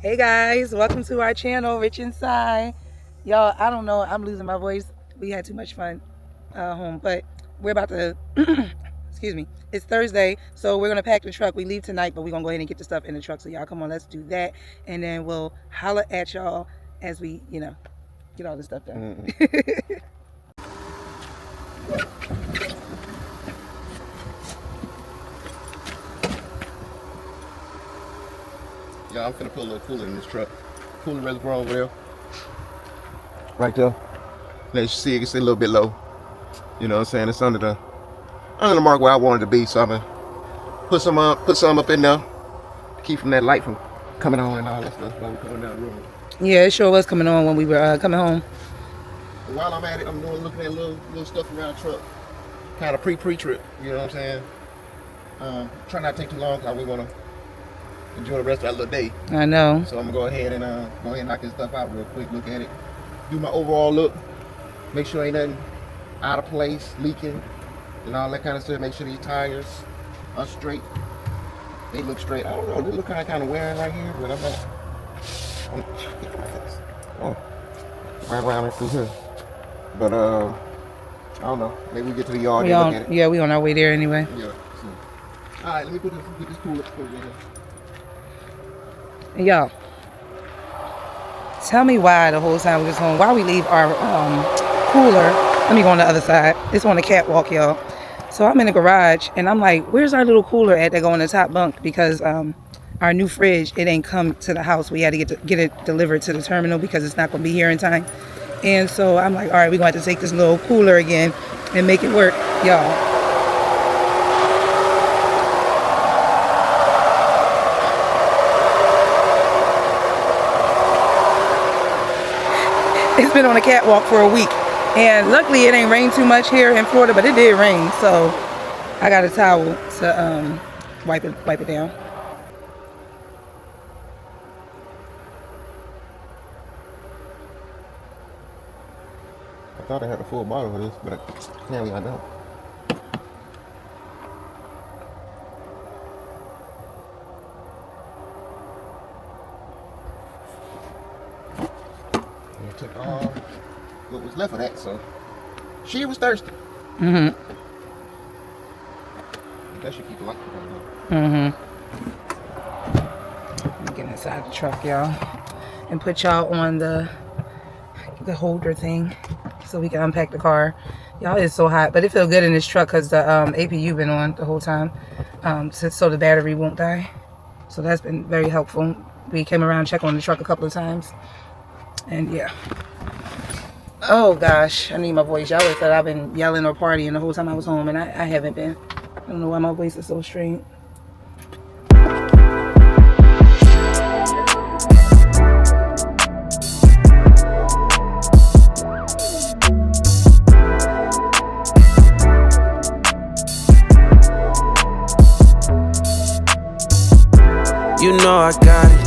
Hey guys, welcome to our channel, Rich Inside. Y'all, I don't know, I'm losing my voice. We had too much fun home, but we're about to, excuse me, it's Thursday, so we're gonna pack the truck. We leave tonight, but we're gonna go ahead and get the stuff in the truck. So y'all come on, let's do that. And then we'll holler at y'all as we, get all this stuff done. Yeah, I'm finna put a little cooler in this truck. Cooler reservoir over there. Right there. Let you see it's a little bit low. You know what I'm saying? It's under the mark where I wanted to be, so I'm gonna put some up in there to keep from that light from coming on and all that stuff while we're coming down the road. Yeah, it sure was coming on when we were coming home. And while I'm at it, I'm looking at little stuff around the truck. Kind of pre-trip, you know what I'm saying? Try not to take too long because we wanna enjoy the rest of that little day. I know. So I'm gonna go ahead and knock this stuff out real quick, look at it, do my overall look, make sure ain't nothing out of place, leaking, and all that kind of stuff. Make sure these tires are straight. They look straight. I don't know, they look kind of wearing right here, but I'm right around through here. But I don't know. Maybe we get to the yard and look at it. Yeah, we on our way there anyway. Yeah. So. All right, let me get this cooler. Y'all, tell me why the whole time we was home, why we leave our cooler. Let me go on the other side. It's on the catwalk, y'all. So I'm in the garage and I'm like, where's our little cooler at that go in the top bunk? Because our new fridge, it ain't come to the house. We had to get it delivered to the terminal because it's not gonna be here in time. And so I'm like, all right, we're going to have to take this little cooler again and make it work, y'all. It's been on the catwalk for a week, and luckily it ain't rained too much here in Florida, but it did rain, so I got a towel to wipe it down. I thought I had a full bottle of this, but apparently I don't. Took all what was left of that, so she was thirsty. That should keep a lot going on. Get inside the truck, y'all, and put y'all on the holder thing so we can unpack the car. Y'all, it's so hot, but it feels good in this truck because the APU been on the whole time, so the battery won't die. So that's been very helpful. We came around, checked on the truck a couple of times. And yeah. Oh gosh, I need my voice. Y'all always thought I've been yelling or partying the whole time I was home, and I haven't been. I don't know why my voice is so strange. You know I got it.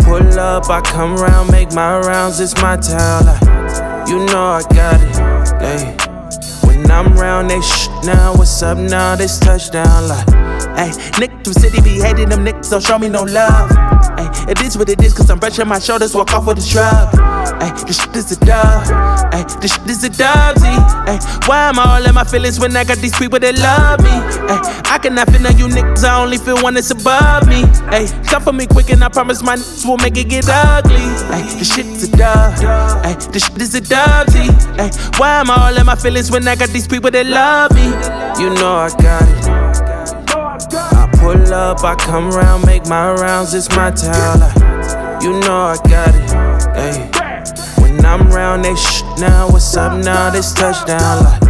Pull up, I come round, make my rounds, it's my town. Like, you know I got it. Hey, when I'm round, they now. What's up now? This touchdown. Like, hey, Nyck from city be hating them niggas, don't show me no love. Hey, it is what it is, cause I'm brushing my shoulders, walk off with a shrug. Hey, this shit is a dub. Hey, this shit is a dubsy. Hey, why am I all in my feelings when I got these people that love me? Hey, I cannot feel none you niggas, I only feel one that's above me. Hey, come for me quick and I promise my niggas will make it get ugly. Hey, this shit is a dub. Hey, this shit is a dubsy. Hey, why am I all in my feelings when I got these people that love me? You know I got it. I pull up, I come round, make my rounds, it's my town. Like, you know I got it. Hey, when I'm round, they now. What's up now? This touchdown. Like,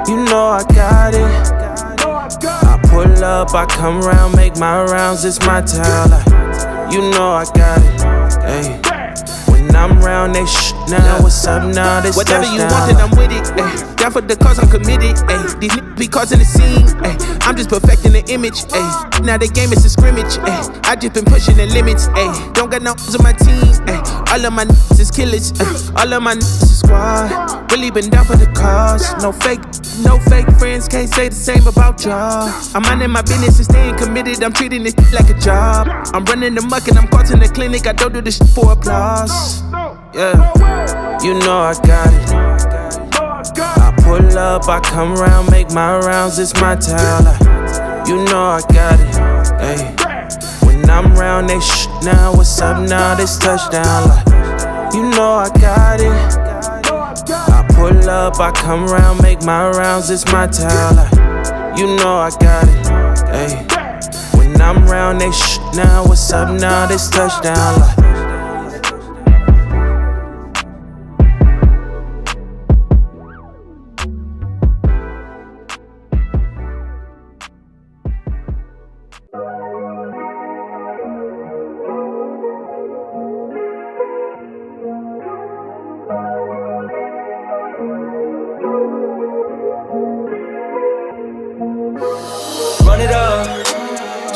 you know I got it. I pull up, I come round, make my rounds, it's my town. Like, you know I got it. Hey, when I'm round, they now. What's up now? This whatever touchdown. You want, then I'm with it. Ay, down for the cause, I'm committed. Ay, these niggas be causing the scene. Ay, I'm just perfecting the image. Ay, now the game is a scrimmage. Ay, I just been pushing the limits. Ay, don't got no on my team. Ay, all of my niggas is killers. Ay, all of my niggas is squad. Really been down for the cause. No fake friends, can't say the same about y'all. I'm minding my business and staying committed. I'm treating this like a job. I'm running the muck and I'm caught in the clinic. I don't do this shit for applause. Yeah, you know I got it. I pull up, I come around, make my rounds. It's my town. You know I got it. Hey, when I'm round, they now. What's up now? This touchdown. You know I got it. I pull up, I come around, make my rounds, it's my town. You know I got it. Hey, when I'm round, they now. What's up now? This touchdown.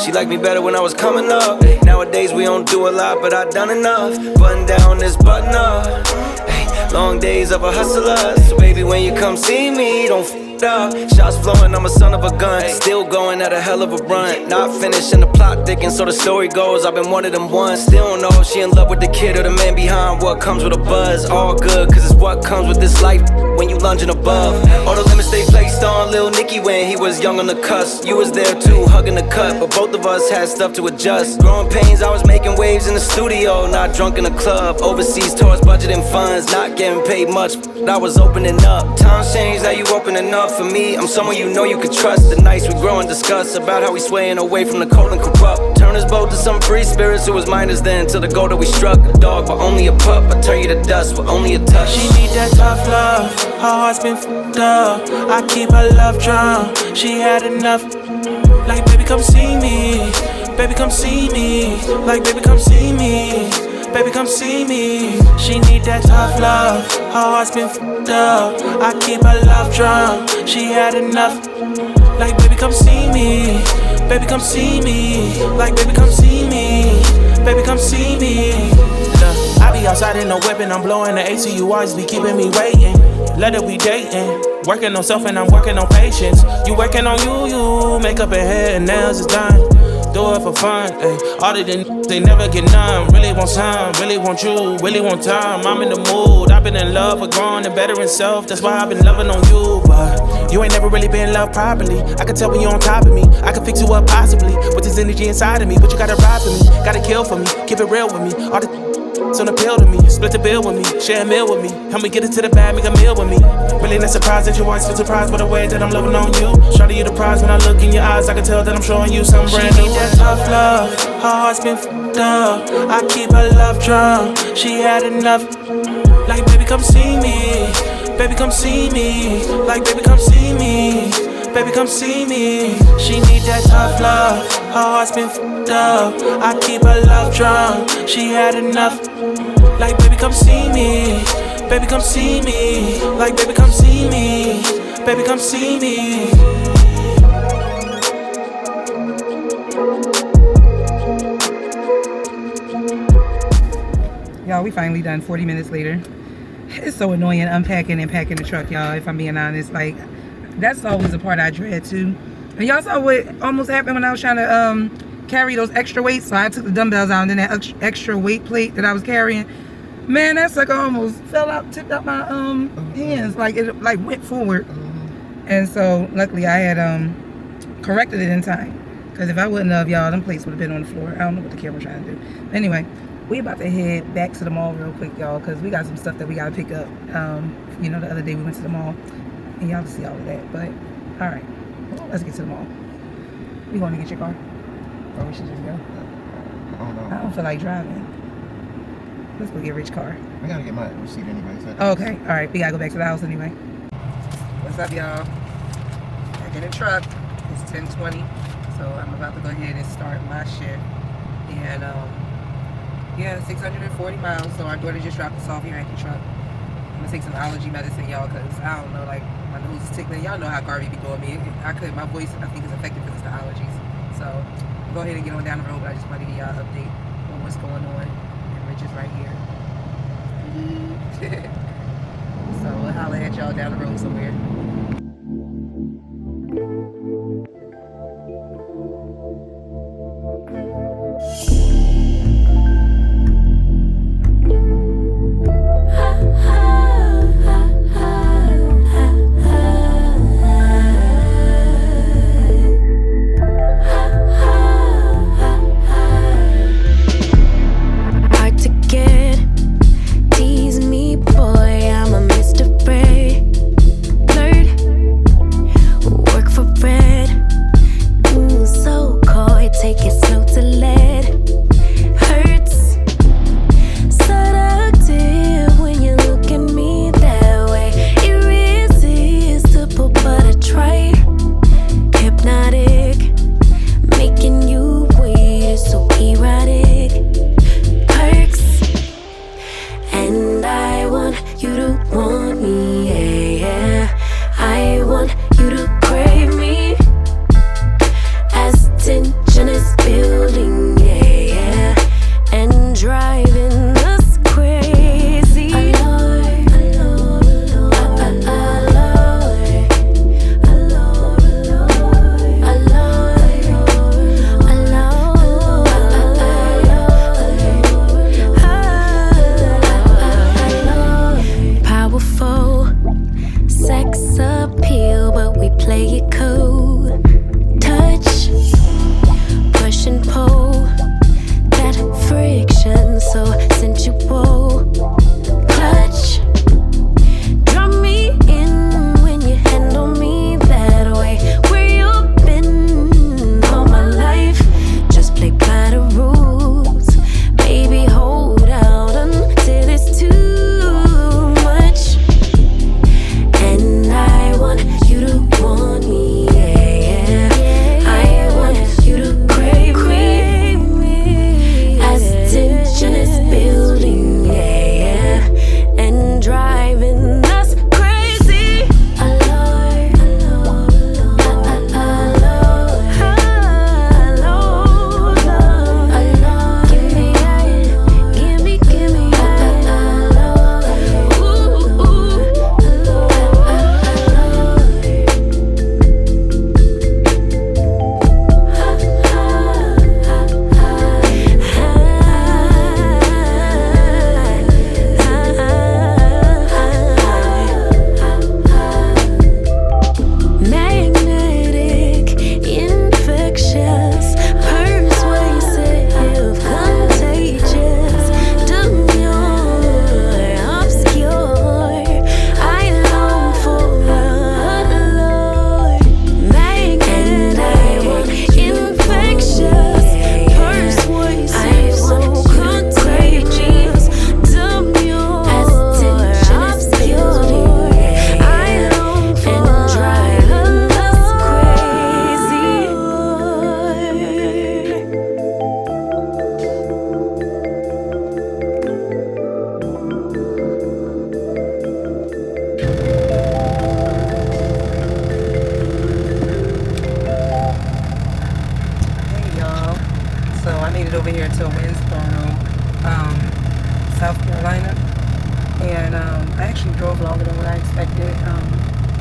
She liked me better when I was coming up. Nowadays we don't do a lot, but I done enough. Button down this button up. Hey, long days of a hustler. So baby, when you come see me, don't f*** up. Shots flowing, I'm a son of a gun. Still going at a hell of a run. Not finishing the plot thick, and so the story goes, I've been one of them ones. Still don't know if she in love with the kid or the man behind what comes with a buzz. All good, cause it's what comes with this life when you lunging above. All the limits they placed on Lil Nicky when he was young on the cusp. You was there too, hugging the cut, but both of us had stuff to adjust. Growing pains, I was making waves in the studio, not drunk in the club. Overseas tours, budgeting funds, not getting paid much, but I was opening up. Times changed, now you opening up for me. I'm someone you know you could trust. The nights we grow and discuss about how we swaying away from the cold and corrupt. Turn us both to some free spirits who was minors then, till the goal that we struck. A dog, but only a pup. I turn you to dust with only a touch. She need that tough love. Her heart's been f***ed up. I keep her love drunk. She had enough. Like, baby, come see me. Baby, come see me. Like, baby, come see me. Baby, come see me. She need that tough love. Her heart's been f***ed up. I keep her love drunk. She had enough. Like, baby, come see me. Baby, come see me. Like, baby, come see me. Baby, come see me. Look, I be outside in no weapon. I'm blowing the AC. You always be keeping me waiting. Let her be dating. Working on self and I'm working on patience. You working on you. Makeup and hair and nails is done. Do it for fun, ayy. All of them, they never get none. Really want some, really want you, really want time. I'm in the mood, I've been in love with growing and bettering self. That's why I've been loving on you, but you ain't never really been loved properly. I can tell when you're on top of me, I can fix you up possibly with this energy inside of me, but you gotta ride for me, gotta kill for me, keep it real with me. All the it's on the pill to me, split the bill with me, share a meal with me, help me get it to the bag, make a meal with me. Really not surprised that your always feel surprised by the way that I'm loving on you. Shawty, you the prize when I look in your eyes, I can tell that I'm showing you something brand new. She need that tough love, her heart's been f***ed up. I keep her love drunk, she had enough. Like, baby, come see me. Baby, come see me. Like, baby, come see me. Baby, come see me. She need that tough love. Her heart's been f***ed up. I keep her love drunk. She had enough. Like, baby, come see me. Baby, come see me. Like, baby, come see me. Baby, come see me. Y'all, we finally done 40 minutes later. It's so annoying unpacking and packing the truck, y'all, if I'm being honest. Like, that's always the part I dread too. And y'all saw what almost happened when I was trying to carry those extra weights. So I took the dumbbells out, and then that extra weight plate that I was carrying, man, that sucker almost fell out, tipped out my hands. Like, it like went forward. And so luckily I had corrected it in time. Because if I wouldn't have, y'all, them plates would have been on the floor. I don't know what the camera's trying to do. Anyway, we about to head back to the mall real quick, y'all, because we got some stuff that we got to pick up. You know, the other day we went to the mall, and y'all can see all of that. But, all right, let's get to the mall. You going to get your car? Or we should just go? I don't feel like driving. Let's go get Rich's car. I gotta get my receipt anyway. So Okay, all right, we gotta go back to the house anyway. What's up, y'all? Back in the truck. It's 10:20, so I'm about to go ahead and start my shift. And yeah, 640 miles. So our daughter just dropped us off here at the truck. I'm gonna take some allergy medicine, y'all, because I don't know, like, my nose is tickling. Y'all know how Garvey be doing me. My voice, I think, is affected because it's the allergies. So go ahead and get on down the road, but I just wanted to give y'all an update on what's going on. And Rich is right here. So to holler at y'all down the road somewhere.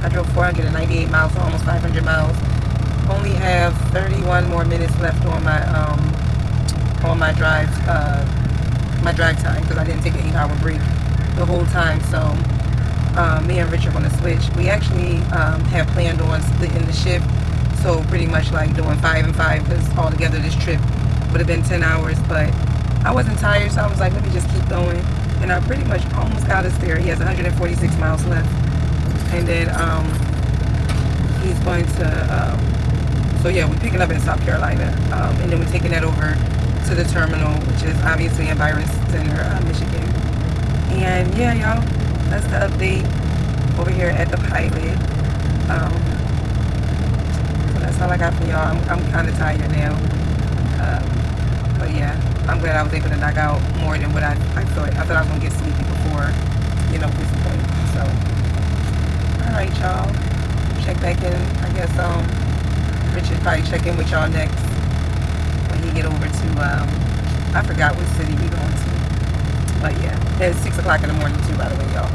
I drove 498 miles, so almost 500 miles. Only have 31 more minutes left on my drive time because I didn't take an 8-hour break the whole time. So me and Rich are going to switch. We actually have planned on splitting the shift, so pretty much like doing 5 and 5 because altogether this trip would have been 10 hours. But I wasn't tired, so I was like, let me just keep going. And I pretty much almost got us there. He has 146 miles left. And then he's going to, so yeah, we're picking up in South Carolina. And then we're taking that over to the terminal, which is obviously in Byron Center, Michigan. And yeah, y'all, that's the update over here at the pilot. So that's all I got for y'all. I'm kind of tired now. But yeah, I'm glad I was able to knock out more than what I thought. I thought I was going to get sleepy before, this point. So, alright, y'all. Check back in. I guess Richard probably check in with y'all next when he get over to, I forgot what city we going to. But yeah, it's 6 o'clock in the morning too, by the way, y'all.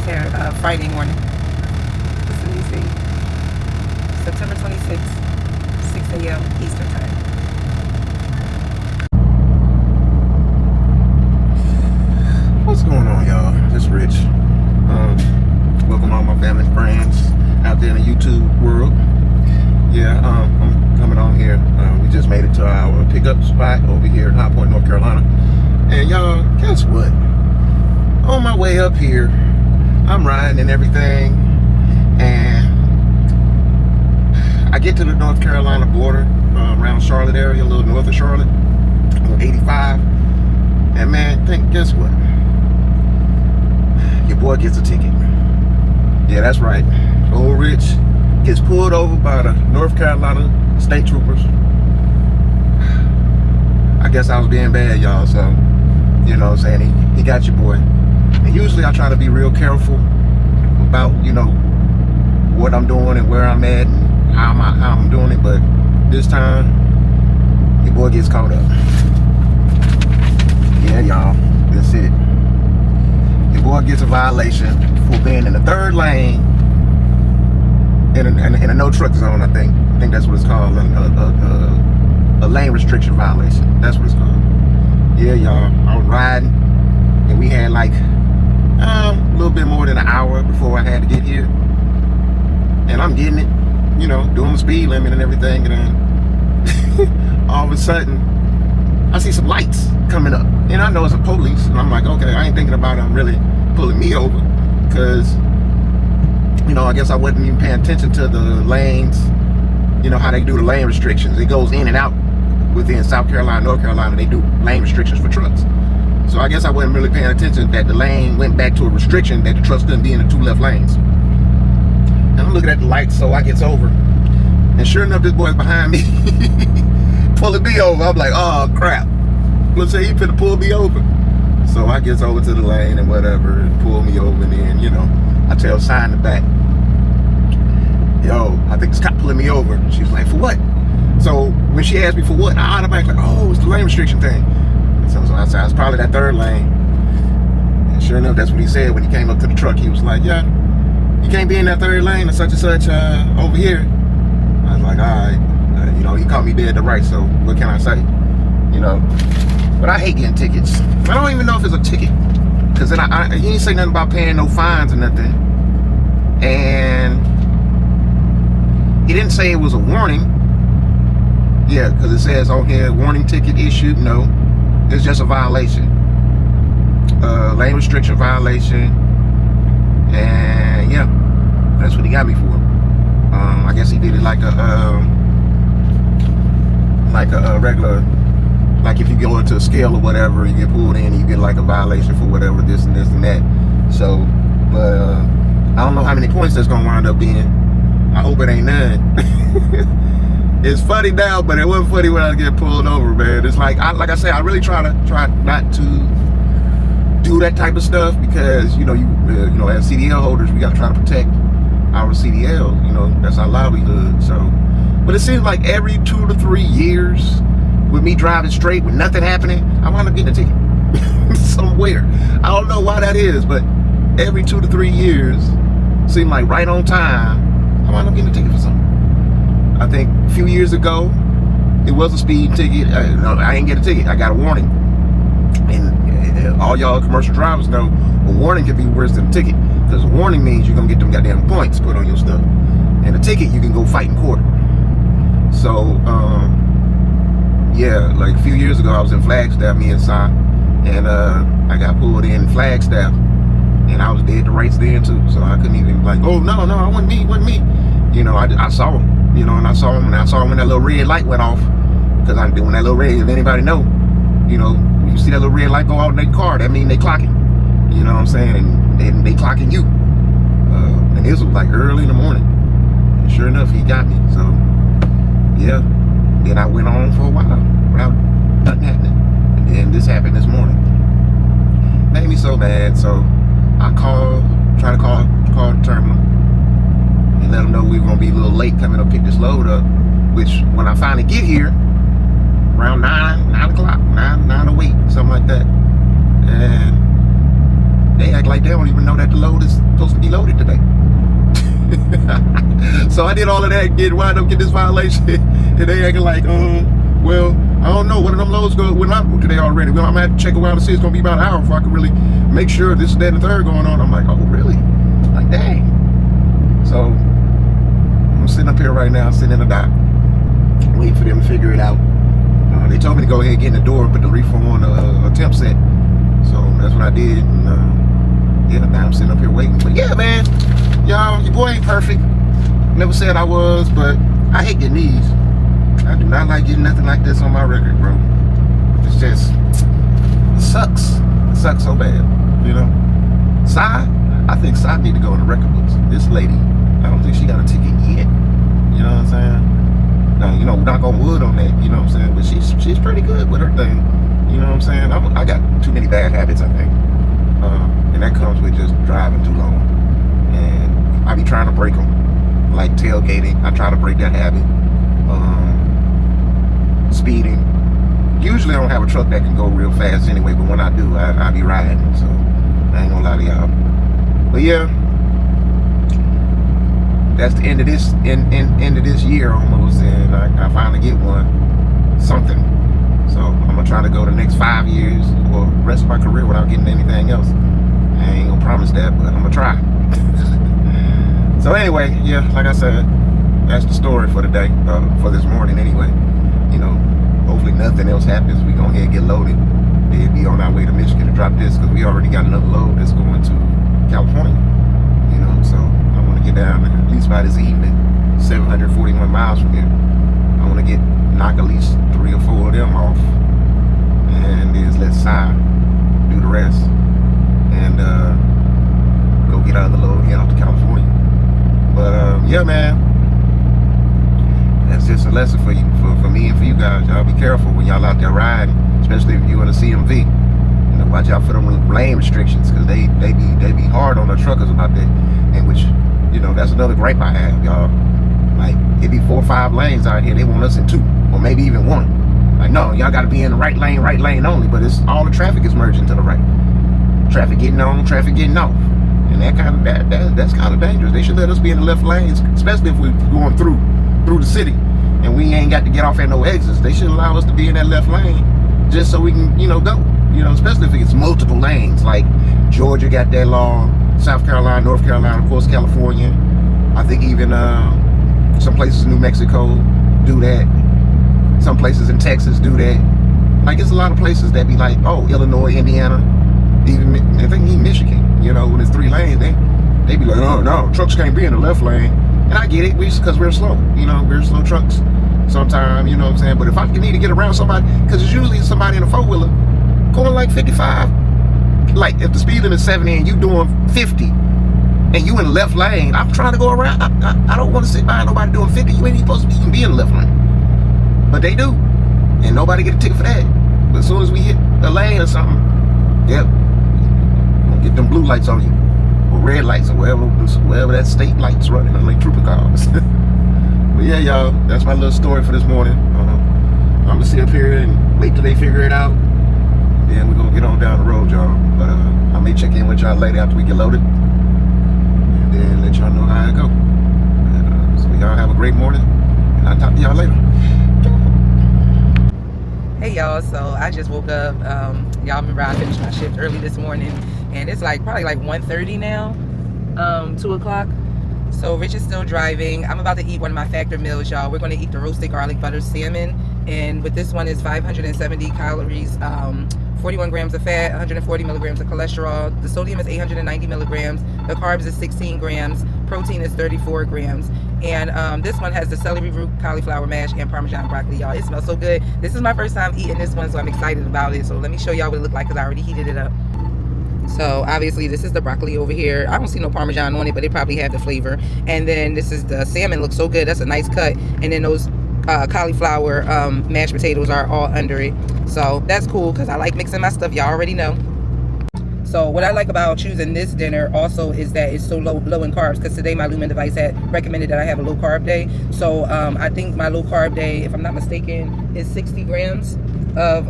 gets here Friday morning. What's today's date? September 26th, 6 a.m. Eastern time. What's going on, y'all? This Rich. Welcome all my family and friends out there in the YouTube world. Yeah, I'm coming on here. We just made it to our pickup spot over here in High Point, North Carolina. And y'all, guess what? On my way up here, I'm riding and everything, and I get to the North Carolina border, around Charlotte area, a little north of Charlotte, on 85. And man, guess what? Your boy gets a ticket. Yeah, that's right. Old Rich gets pulled over by the North Carolina state troopers. I guess I was being bad, y'all, so, you know what I'm saying, he got your boy. And usually I try to be real careful about, you know, what I'm doing and where I'm at and how I'm doing it, but this time, your boy gets caught up. Yeah, y'all, that's it. Your boy gets a violation for being in the third lane in a no truck zone. I think that's what it's called, a lane restriction violation. That's what it's called. Yeah, y'all, I was riding, and we had like a little bit more than an hour before I had to get here, and I'm getting it, you know, doing the speed limit and everything, and then all of a sudden I see some lights coming up, and I know it's a police, and I'm like, okay, I ain't thinking about them really pulling me over, because, you know, I guess I wasn't even paying attention to the lanes, you know, how they do the lane restrictions. It goes in and out within South Carolina, North Carolina, they do lane restrictions for trucks. So I guess I wasn't really paying attention that the lane went back to a restriction that the trucks couldn't be in the two left lanes. And I'm looking at the lights, so I gets over, and sure enough, this boy's behind me, pulling me over. I'm like, oh crap, let's say he finna pull me over. So I gets over to the lane and whatever, and pull me over, and then, you know, I tell Sign in the back, yo, I think this cop pulling me over. She's like, for what? So when she asked me for what, I automatically like, oh, it's the lane restriction thing. So I said, it's probably that third lane. And sure enough, that's what he said when he came up to the truck. He was like, yeah, you can't be in that third lane or such and such over here. I was like, all right. You know, he caught me dead to right, so what can I say? You know, but I hate getting tickets. I don't even know if it's a ticket, because then he ain't say nothing about paying no fines or nothing. And he didn't say it was a warning. Yeah, because it says on here, warning ticket issued. No, it's just a violation. Lane restriction violation. And yeah, that's what he got me for. I guess he did it like a regular, like if you go into a scale or whatever, you get pulled in, you get like a violation for whatever, this and this and that. So, but I don't know how many points that's gonna wind up being. I hope it ain't none. It's funny now, but it wasn't funny when I get pulled over, man. It's like I say, I really try not to do that type of stuff, because you know, as CDL holders, we gotta try to protect our CDL. You know, that's our livelihood. So, but it seems like every 2 to 3 years, with me driving straight with nothing happening, I wind up getting a ticket somewhere. I don't know why that is, but every 2 to 3 years, seem like right on time, I wind up getting a ticket for something. I think a few years ago, it was a speed ticket. No, I didn't get a ticket. I got a warning. And all y'all commercial drivers know a warning can be worse than a ticket, because a warning means you're gonna get them goddamn points put on your stuff, and a ticket you can go fight in court. So yeah, like a few years ago, I was in Flagstaff, me and Son, and I got pulled in Flagstaff, and I was dead to rights then too. So I couldn't even like, oh no, I wasn't me. You know, I saw him. You know, and I saw him when that little red light went off. Because when that little red, if anybody know, you know, when you see that little red light go out in their car, that means they clocking. You know what I'm saying? And they clocking you. And this was like early in the morning. And sure enough, he got me. So, yeah. Then I went on for a while without nothing happening. And then this happened this morning. Made me so mad. So I try to call the terminal and let them know we were going to be a little late coming to pick this load up. Which, when I finally get here, around 9 o'clock, 9:08, something like that. And they act like they don't even know that the load is supposed to be loaded today. So I did all of that, wind up getting this violation, and they acting like, well, I don't know, one of them loads went out today already. Well, I'm gonna have to check around to see. It's gonna be about an hour before I can really make sure this, that, and the third going on. I'm like, oh, really? Like, dang. So I'm sitting up here right now, sitting in the dock, waiting for them to figure it out. They told me to go ahead and get in the door and put the reefer on a temp set. So that's what I did. And yeah, now I'm sitting up here waiting. But yeah, man, y'all, your boy ain't perfect. Never said I was, but I hate getting these. I do not like getting nothing like this on my record, bro. It's just, it sucks. It sucks so bad, you know. I think Sai need to go in the record books. This lady, I don't think she got a ticket yet. You know what I'm saying? Now, you know, knock on wood on that, you know what I'm saying? But she's pretty good with her thing. You know what I'm saying? I got too many bad habits, I think. And that comes with just driving too long. And I be trying to break them. Like tailgating, I try to break that habit. Speeding. Usually I don't have a truck that can go real fast anyway, but when I do, I be riding. So I ain't gonna lie to y'all. But yeah, that's the end of this end of this year almost, and I finally get something. So I'm gonna try to go the next 5 years or the rest of my career without getting anything else. I ain't gonna promise that, but I'm gonna try. So anyway, yeah, like I said, that's the story for the day, for this morning anyway. You know, hopefully nothing else happens. We go ahead and get loaded. Then be on our way to Michigan to drop this, because we already got another load that's going to California. You know, so I want to get down there at least by this evening. 741 miles from here. I want to knock at least 3 or 4 of them off, and then let Sai do the rest, and go get out of the load, head off to California. But yeah, man, that's just a lesson for you, for me and for you guys. Y'all be careful when y'all out there riding, especially if you're in a CMV. You know, watch out for them lane restrictions, because they be hard on the truckers about that. And which, you know, that's another gripe I have, y'all. Like, it be 4 or 5 lanes out here. They want us in 2, or maybe even 1. Like, no, y'all got to be in the right lane only. But it's all the traffic is merging to the right. Traffic getting on, traffic getting off. And that's kind of dangerous. They should let us be in the left lanes, especially if we're going through the city and we ain't got to get off at no exits. They should allow us to be in that left lane just so we can, you know, go. You know, especially if it's multiple lanes. Like Georgia got that law, South Carolina, North Carolina, of course, California. I think even some places in New Mexico do that. Some places in Texas do that. Like, it's a lot of places that be like, oh, Illinois, Indiana, even I think even Michigan. You know, when it's 3 lanes, they be like, oh no, trucks can't be in the left lane. And I get it, because we're slow. You know, we're slow trucks sometimes, you know what I'm saying? But if I need to get around somebody, because it's usually somebody in a 4-wheeler going like 55. Like, if the speed limit is 70 and you doing 50, and you in the left lane, I'm trying to go around. I don't want to sit behind nobody doing 50. You ain't even supposed to even be in the left lane. But they do. And nobody get a ticket for that. But as soon as we hit a lane or something, yep, get them blue lights on you, or red lights, or wherever that state light's running, like trooper cars. But yeah, y'all, that's my little story for this morning. I'm gonna sit up here and wait till they figure it out. Then we're gonna get on down the road, y'all. But I may check in with y'all later after we get loaded, and then let y'all know how it go. And, so y'all have a great morning, and I'll talk to y'all later. Hey y'all, so I just woke up. Y'all remember I finished my shift early this morning, and it's probably like 1:30 now, 2 o'clock. So Rich is still driving. I'm about to eat one of my factor meals, y'all. We're gonna eat the roasted garlic butter salmon, and with this one is 570 calories, 41 grams of fat, 140 milligrams of cholesterol. The sodium is 890 milligrams. The carbs is 16 grams. Protein is 34 grams. And this one has the celery root, cauliflower mash, and Parmesan broccoli, y'all. It smells so good. This is my first time eating this one, so I'm excited about it. So let me show y'all what it looked like, because I already heated it up. So obviously this is the broccoli over here. I don't see no Parmesan on it, but it probably have the flavor. And then this is the salmon. Looks so good. That's a nice cut. And then those cauliflower mashed potatoes are all under it. So that's cool, because I like mixing my stuff. Y'all already know. So what I like about choosing this dinner also is that it's so low in carbs, because today my Lumen device had recommended that I have a low carb day. So I think my low carb day, if I'm not mistaken, is 60 grams of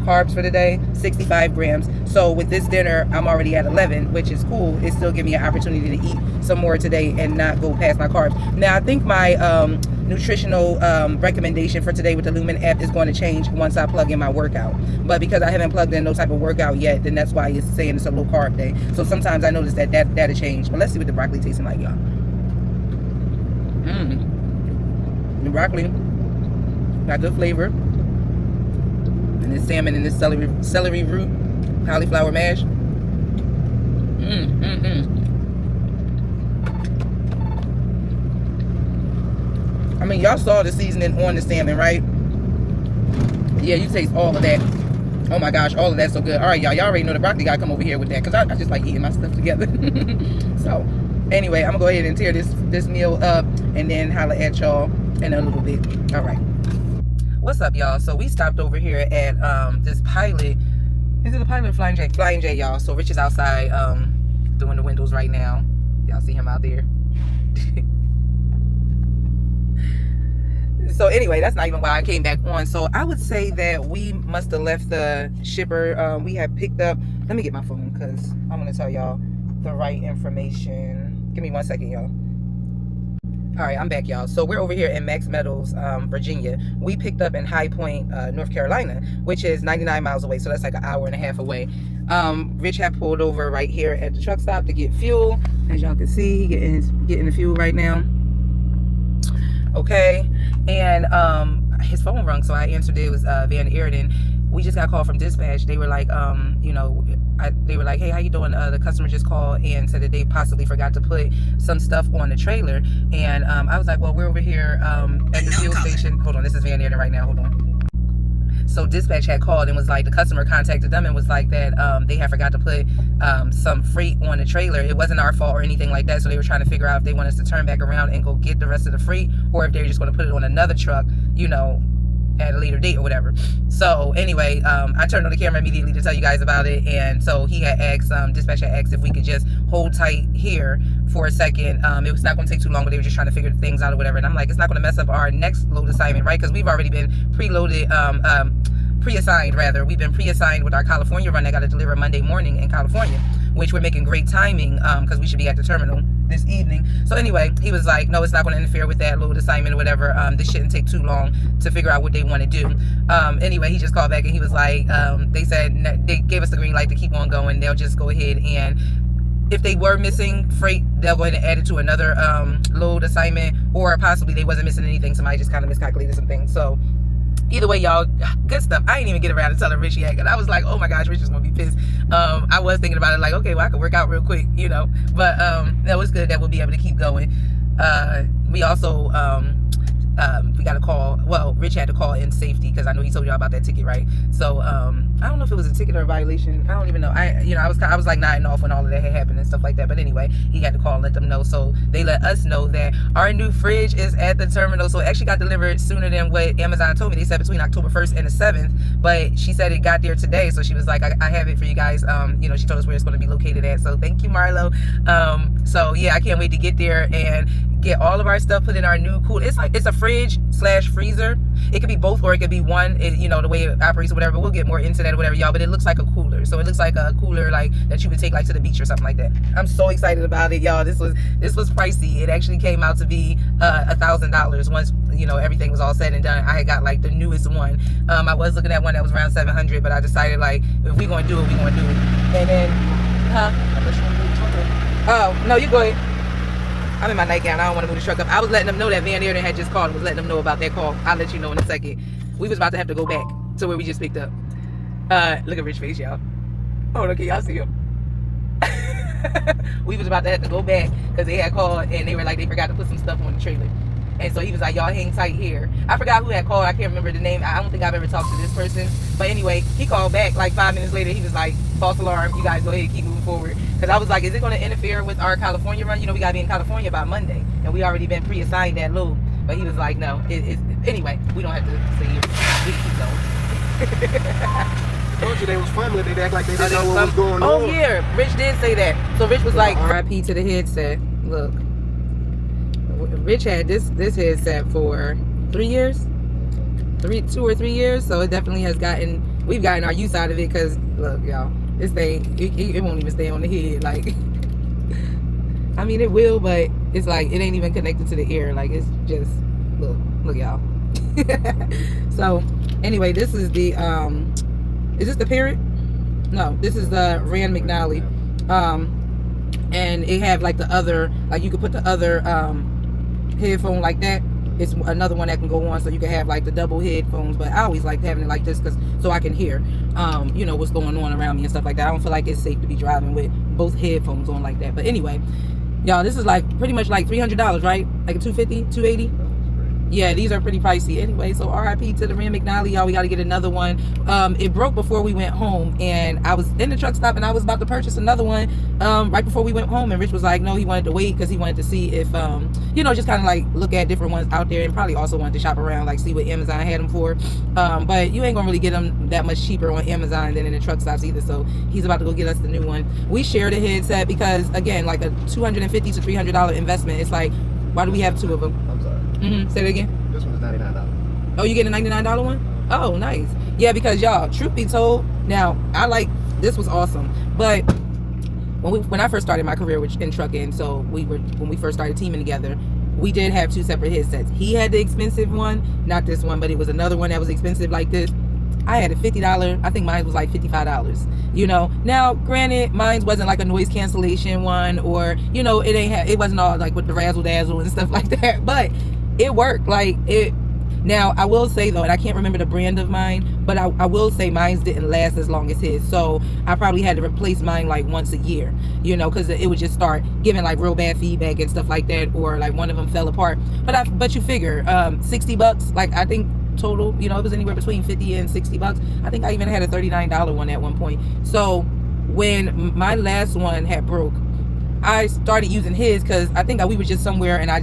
carbs for the day, 65 grams. So with this dinner, I'm already at 11, which is cool. It still gives me an opportunity to eat some more today and not go past my carbs. Now, I think my nutritional recommendation for today with the Lumen app is going to change once I plug in my workout. But because I haven't plugged in no type of workout yet, then that's why it's saying it's a low carb day. So sometimes I notice that'll change. But let's see what the broccoli tasting like, y'all. The broccoli got good flavor. And this salmon and this celery root, cauliflower mash. I mean, y'all saw the seasoning on the salmon, right? Yeah, you taste all of that. Oh my gosh, all of that's so good. All right, y'all already know the broccoli gotta come over here with that, because I just like eating my stuff together. So anyway, I'm gonna go ahead and tear this meal up and then holler at y'all in a little bit. All right. What's up, y'all? So we stopped over here at this Pilot. Is it a Pilot or Flying J? Flying J, y'all. So Rich is outside doing the windows right now. Y'all see him out there. So anyway, that's not even why I came back on. So I would say that we must have left the shipper. We had picked up. Let me get my phone because I'm gonna tell y'all the right information. Give me 1 second, y'all. All right, I'm back, y'all. So we're over here in Max Meadows, Virginia. We picked up in High Point, North Carolina, which is 99 miles away. So that's like an hour and a half away. Rich had pulled over right here at the truck stop to get fuel. As y'all can see, he getting the fuel right now. Okay, and his phone rung, so I answered it. It was Vaneerdentrucking. We just got a call from dispatch. They were like, they were like, hey, how you doing? The customer just called and said that they possibly forgot to put some stuff on the trailer. And I was like, well, we're over here at the fuel station. Hold on, this is Vaneerdentrucking right now. Hold on. So dispatch had called and was like, the customer contacted them and was like that they had forgot to put some freight on the trailer. It wasn't our fault or anything like that. So they were trying to figure out if they want us to turn back around and go get the rest of the freight, or if they were just going to put it on another truck, at a later date or whatever. So anyway, I turned on the camera immediately to tell you guys about it. And so he had asked, dispatch had asked if we could just hold tight here for a second. It was not going to take too long, but they were just trying to figure things out or whatever. And I'm like, it's not going to mess up our next load assignment, right? Because we've already been preloaded, pre-assigned rather. We've been pre-assigned with our California run that got to deliver Monday morning in California, which we're making great timing because we should be at the terminal this evening. So anyway, he was like, no, it's not going to interfere with that load assignment or whatever. This shouldn't take too long to figure out what they want to do. Anyway, he just called back and he was like, they said they gave us the green light to keep on going. They'll just go ahead and if they were missing freight, they'll go ahead and add it to another load assignment, or possibly they wasn't missing anything. Somebody just kind of miscalculated some things. So either way, y'all, good stuff. I didn't even get around to telling Rich yet, and I was like, oh my gosh, Rich is gonna be pissed. I was thinking about it like, okay, well, I could work out real quick, but that was good that we'll be able to keep going. We also we got a call. Well, Rich had to call in safety because I know he told y'all about that ticket, right? So I don't know if it was a ticket or a violation. I don't even know. I was like nodding off when all of that had happened and stuff like that. But anyway, he had to call and let them know. So they let us know that our new fridge is at the terminal. So it actually got delivered sooner than what Amazon told me. They said between October 1st and the 7th, but she said it got there today. So she was like, I have it for you guys. She told us where it's going to be located at. So thank you, Marlo. So yeah, I can't wait to get there and get all of our stuff put in our new cool. It's like it's a fridge / freezer. It could be both or it could be one. The way it operates or whatever. We'll get more into that or whatever, y'all. But it looks like a cooler. So it looks like a cooler like that you would take like to the beach or something like that. I'm so excited about it, y'all. This was pricey. It actually came out to be $1,000 once everything was all said and done. I had got like the newest one. I was looking at one that was around $700, but I decided like if we're gonna do it, we're gonna do it. And then, oh no, you go ahead. I'm in my nightgown. I don't want to move the truck up. I was letting them know that Vaneerdentrucking had just called and was letting them know about that call. I'll let you know in a second. We was about to have to go back to where we just picked up. Look at Rich face, y'all. Oh, look, y'all see him. We was about to have to go back because they had called and they were like, they forgot to put some stuff on the trailer. And so he was like, y'all hang tight here. I forgot who had called. I can't remember the name. I don't think I've ever talked to this person. But anyway, he called back like 5 minutes later. He was like, false alarm. You guys go ahead and keep moving forward. Because I was like, is it going to interfere with our California run? We got to be in California by Monday. And we already been pre-assigned that load. But he was like, no. Anyway, we don't have to say it. We keep going. I told you they was family. They act like they didn't know what was going on. Oh, yeah. Rich did say that. So Rich was like, RIP to the headset. Look. Rich had this headset for 3 years, 2 or 3 years, so it definitely has gotten we've gotten our use out of it because look, y'all, this thing it won't even stay on the head. Like, I mean, it will, but it's like it ain't even connected to the ear. Like, it's just look, y'all. So anyway, this is the is this the Parrot? No, this is the Rand McNally. And it have like the other, like you could put the other headphone like that. It's another one that can go on, so you can have like the double headphones. But I always like having it like this because so I can hear you know, what's going on around me and stuff like that. I don't feel like it's safe to be driving with both headphones on like that. But anyway, y'all, this is like pretty much like $300, right? Like a $250, $280. Yeah, these are pretty pricey. Anyway, so RIP to the Rand McNally, y'all. We got to get another one. It broke before we went home, and I was in the truck stop, and I was about to purchase another one right before we went home. And Rich was like, no, he wanted to wait because he wanted to see if, you know, just kind of like look at different ones out there, and probably also wanted to shop around, like see what Amazon had them for. But you ain't gonna really get them that much cheaper on Amazon than in the truck stops either. So he's about to go get us the new one. We shared a headset because, again, like a $250 to $300 investment. It's like, why do we have two of them? I'm sorry. Say that again. This one's $99. Oh, you get a $99 one? Oh, nice. Yeah, because y'all, truth be told, now I like, this was awesome, but when I first started my career in trucking, so when we first started teaming together, we did have two separate headsets. He had the expensive one, not this one, but it was another one that was expensive like this. I had a $50, I think mine was like $55, you know. Now, granted, mine wasn't like a noise cancellation one, or, you know, it wasn't all like with the razzle dazzle and stuff like that, but it worked. Like, it. Now, I will say though, and I can't remember the brand of mine, but I will say mine didn't last as long as his. So I probably had to replace mine like once a year, you know, because it would just start giving like real bad feedback and stuff like that, or like one of them fell apart. But you figure, $60, like I think total, you know, it was anywhere between $50 and $60. I think I even had a $39 one at one point. So when my last one had broke, I started using his because I think we were just somewhere and I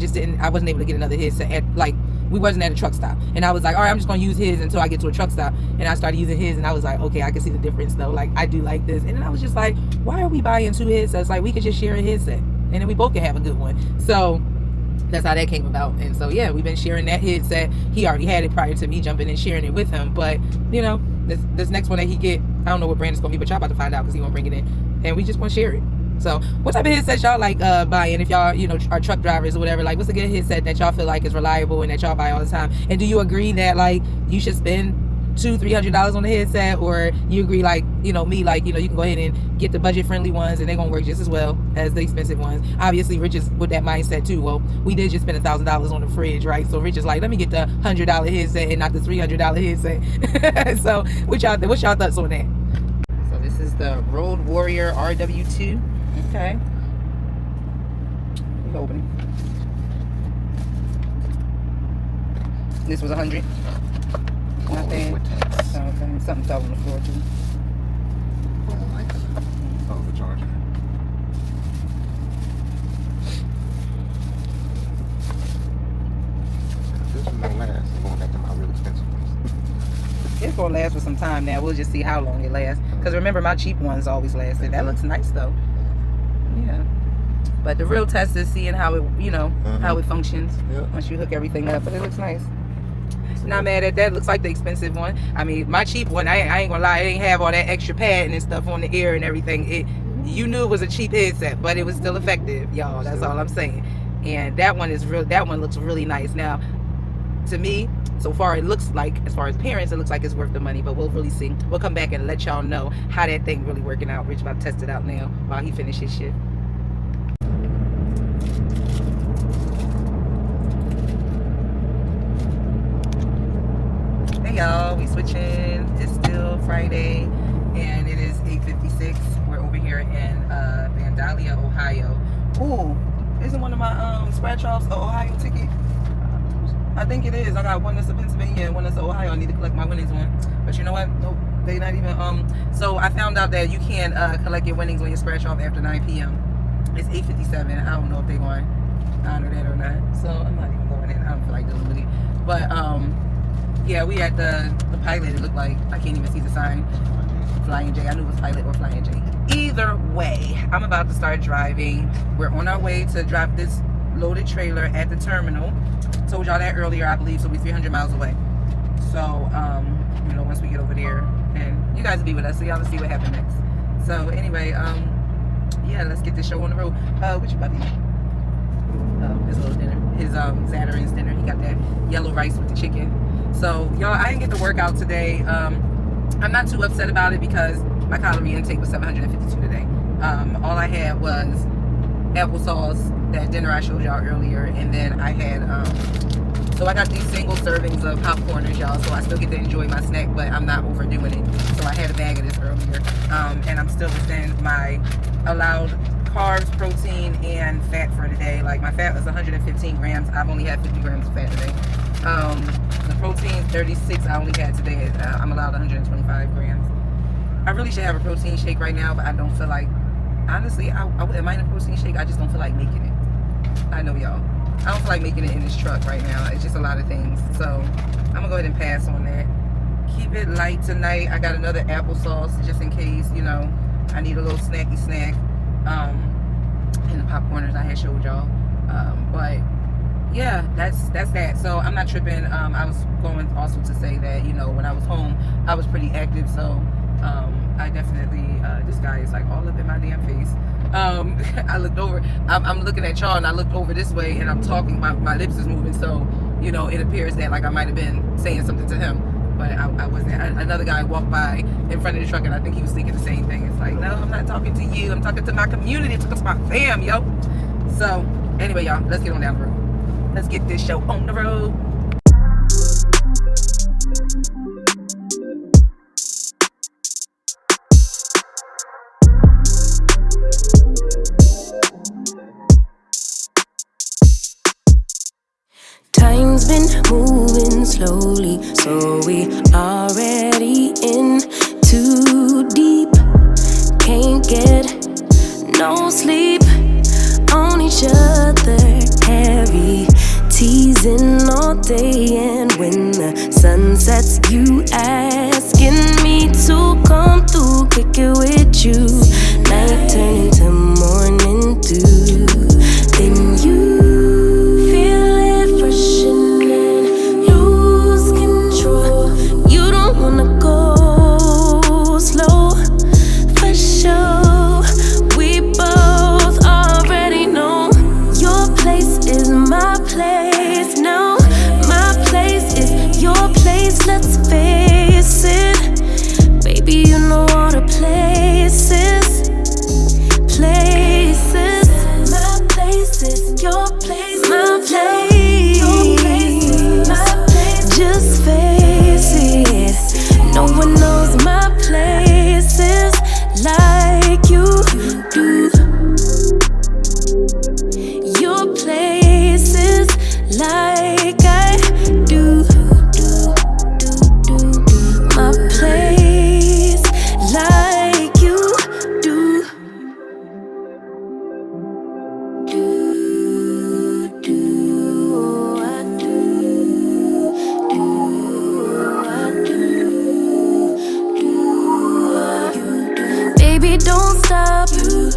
wasn't able to get another headset at, like, we wasn't at a truck stop, and I was like, all right, I'm just gonna use his until I get to a truck stop. And I started using his, and I was like, okay, I can see the difference though. Like, I do like this. And then I was just like, why are we buying two headsets? Like, we could just share a headset and then we both could have a good one. So that's how that came about. And so yeah, we've been sharing that headset. He already had it prior to me jumping and sharing it with him, but you know, this next one that he get, I don't know what brand it's gonna be, but y'all about to find out because he won't bring it in, and we just want to share it. So what type of headset y'all like buying if y'all, you know, are truck drivers or whatever? Like, what's a good headset that y'all feel like is reliable and that y'all buy all the time? And do you agree that like you should spend $200-$300 on the headset, or you agree, like, you know, me, like, you know, you can go ahead and get the budget friendly ones and they're gonna work just as well as the expensive ones? Obviously Rich is with that mindset too. Well, we did just spend $1,000 on the fridge, right? So Rich is like, let me get the $100 headset and not the $300 headset. So what's y'all thoughts on that? So this is the Road Warrior RW2. Okay. It's opening. This was 100. Nothing. Okay. Something fell on the floor too. Oh, the charger. This one don't last. I'm going back to my real expensive ones. It's gonna last for some time now. We'll just see how long it lasts. Because remember, my cheap ones always lasted. That looks nice though. Yeah. But the real test is seeing how it, you know, how it functions once you hook everything up. But it looks nice. Not mad at that. Looks like the expensive one. I mean, my cheap one, I ain't gonna lie, it ain't have all that extra padding and stuff on the ear and everything. You knew it was a cheap headset, but it was still effective, y'all. That's all I'm saying. And that one is real. That one looks really nice. Now, to me, so far it looks like, as far as parents, it looks like it's worth the money. But we'll really see. We'll come back and let y'all know how that thing really working out. Rich about to test it out now while he finishes shit. Hey y'all, we switching. It's still Friday and it is 8:56. We're over here in Vandalia, Ohio. Ooh, isn't one of my scratch offs an Ohio ticket? I think it is. I got one that's a Pennsylvania and one that's a Ohio. I need to collect my winnings on. But you know what? Nope, they not even so I found out that you can't collect your winnings on your scratch off after 9 p.m. It's 8:57. I don't know if they're going to honor that or not. So I'm not even going in. I don't feel like dealing with it. But yeah, we at the Pilot. It looked like, I can't even see the sign. Flying J. I knew it was Pilot or Flying J. Either way, I'm about to start driving. We're on our way to drop this loaded trailer at the terminal. Told y'all that earlier, I believe. So we're 300 miles away. So you know, once we get over there, and you guys will be with us, so y'all will see what happened next. So anyway, yeah, let's get this show on the road. What you about to eat? His little dinner, his Zatarain's dinner. He got that yellow rice with the chicken. So y'all, I didn't get to work out today. I'm not too upset about it because my calorie intake was 752 today. All I had was applesauce, that dinner I showed y'all earlier, and then I had so I got these single servings of popcorners, y'all, so I still get to enjoy my snack, but I'm not overdoing it. So I had a bag of this earlier, and I'm still within my allowed carbs, protein, and fat for today. Like, my fat was 115 grams. I've only had 50 grams of fat today. The protein, 36, I only had today. I'm allowed 125 grams. I really should have a protein shake right now, but I don't feel like, honestly, I wouldn't mind a protein shake. I just don't feel like making it. I know, y'all. I don't feel like making it in this truck right now. It's just a lot of things. So I'm gonna go ahead and pass on that. Keep it light tonight. I got another applesauce just in case, you know, I need a little snacky snack. And the popcorners I had showed y'all. But yeah, that's that. So I'm not tripping. I was going also to say that, you know, when I was home, I was pretty active. So I definitely, this guy is like all up in my damn face. I looked over, I'm looking at y'all, and I looked over this way, and I'm talking, my lips is moving, so, you know, it appears that like I might have been saying something to him, but I wasn't. Another guy walked by in front of the truck, and I think he was thinking the same thing. It's like, no, I'm not talking to you, I'm talking to my community, I'm talking to my fam, yo. So anyway, y'all, let's get on down the road. Let's get this show on the road. Time's been moving slowly, so we already in too deep. Can't get no sleep on each other, heavy teasing all day. And when the sun sets, you asking me to come through, kick it with you. Night turn into morning dew, then you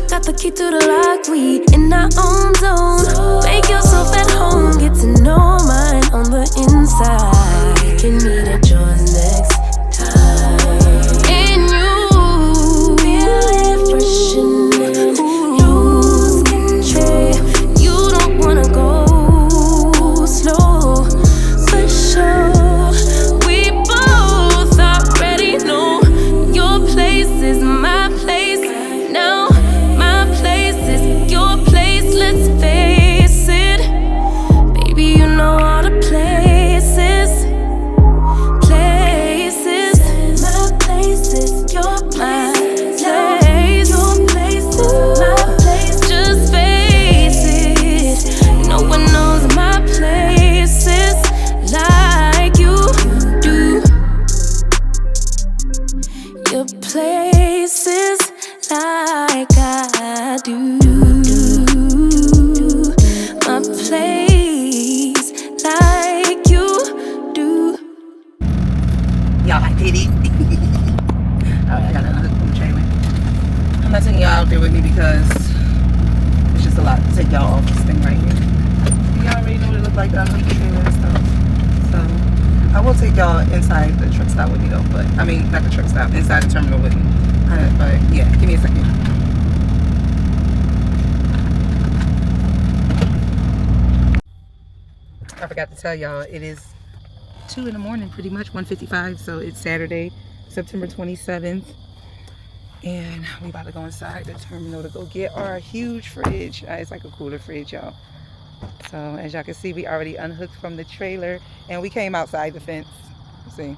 got the key to the lock, we in our own zone. Make yourself at home, get to know mine on the inside. We can meet at yours next time. And you feel it freshening, lose control. You don't wanna go slow, for sure. We both already know your place is my place now. Let's face it, baby, you know all the places. My place is your place. Your place is my place. Just face it, no one knows my places like you do. Your places like I do. My place like you do. Y'all, I did it. Alright, I got another trailer. I'm not taking y'all out there with me because it's just a lot to take y'all off this thing right here. Y'all already know what it looked like on the trailer and stuff. So I will take y'all inside the truck stop with me though, but I mean not the truck stop, inside the terminal with me. But yeah, give me a second. I forgot to tell y'all, it is 2 in the morning, pretty much 1:55. So it's Saturday, September 27th, and we about to go inside the terminal to go get our huge fridge. It's like a cooler fridge, y'all. So as y'all can see, we already unhooked from the trailer, and we came outside the fence. See,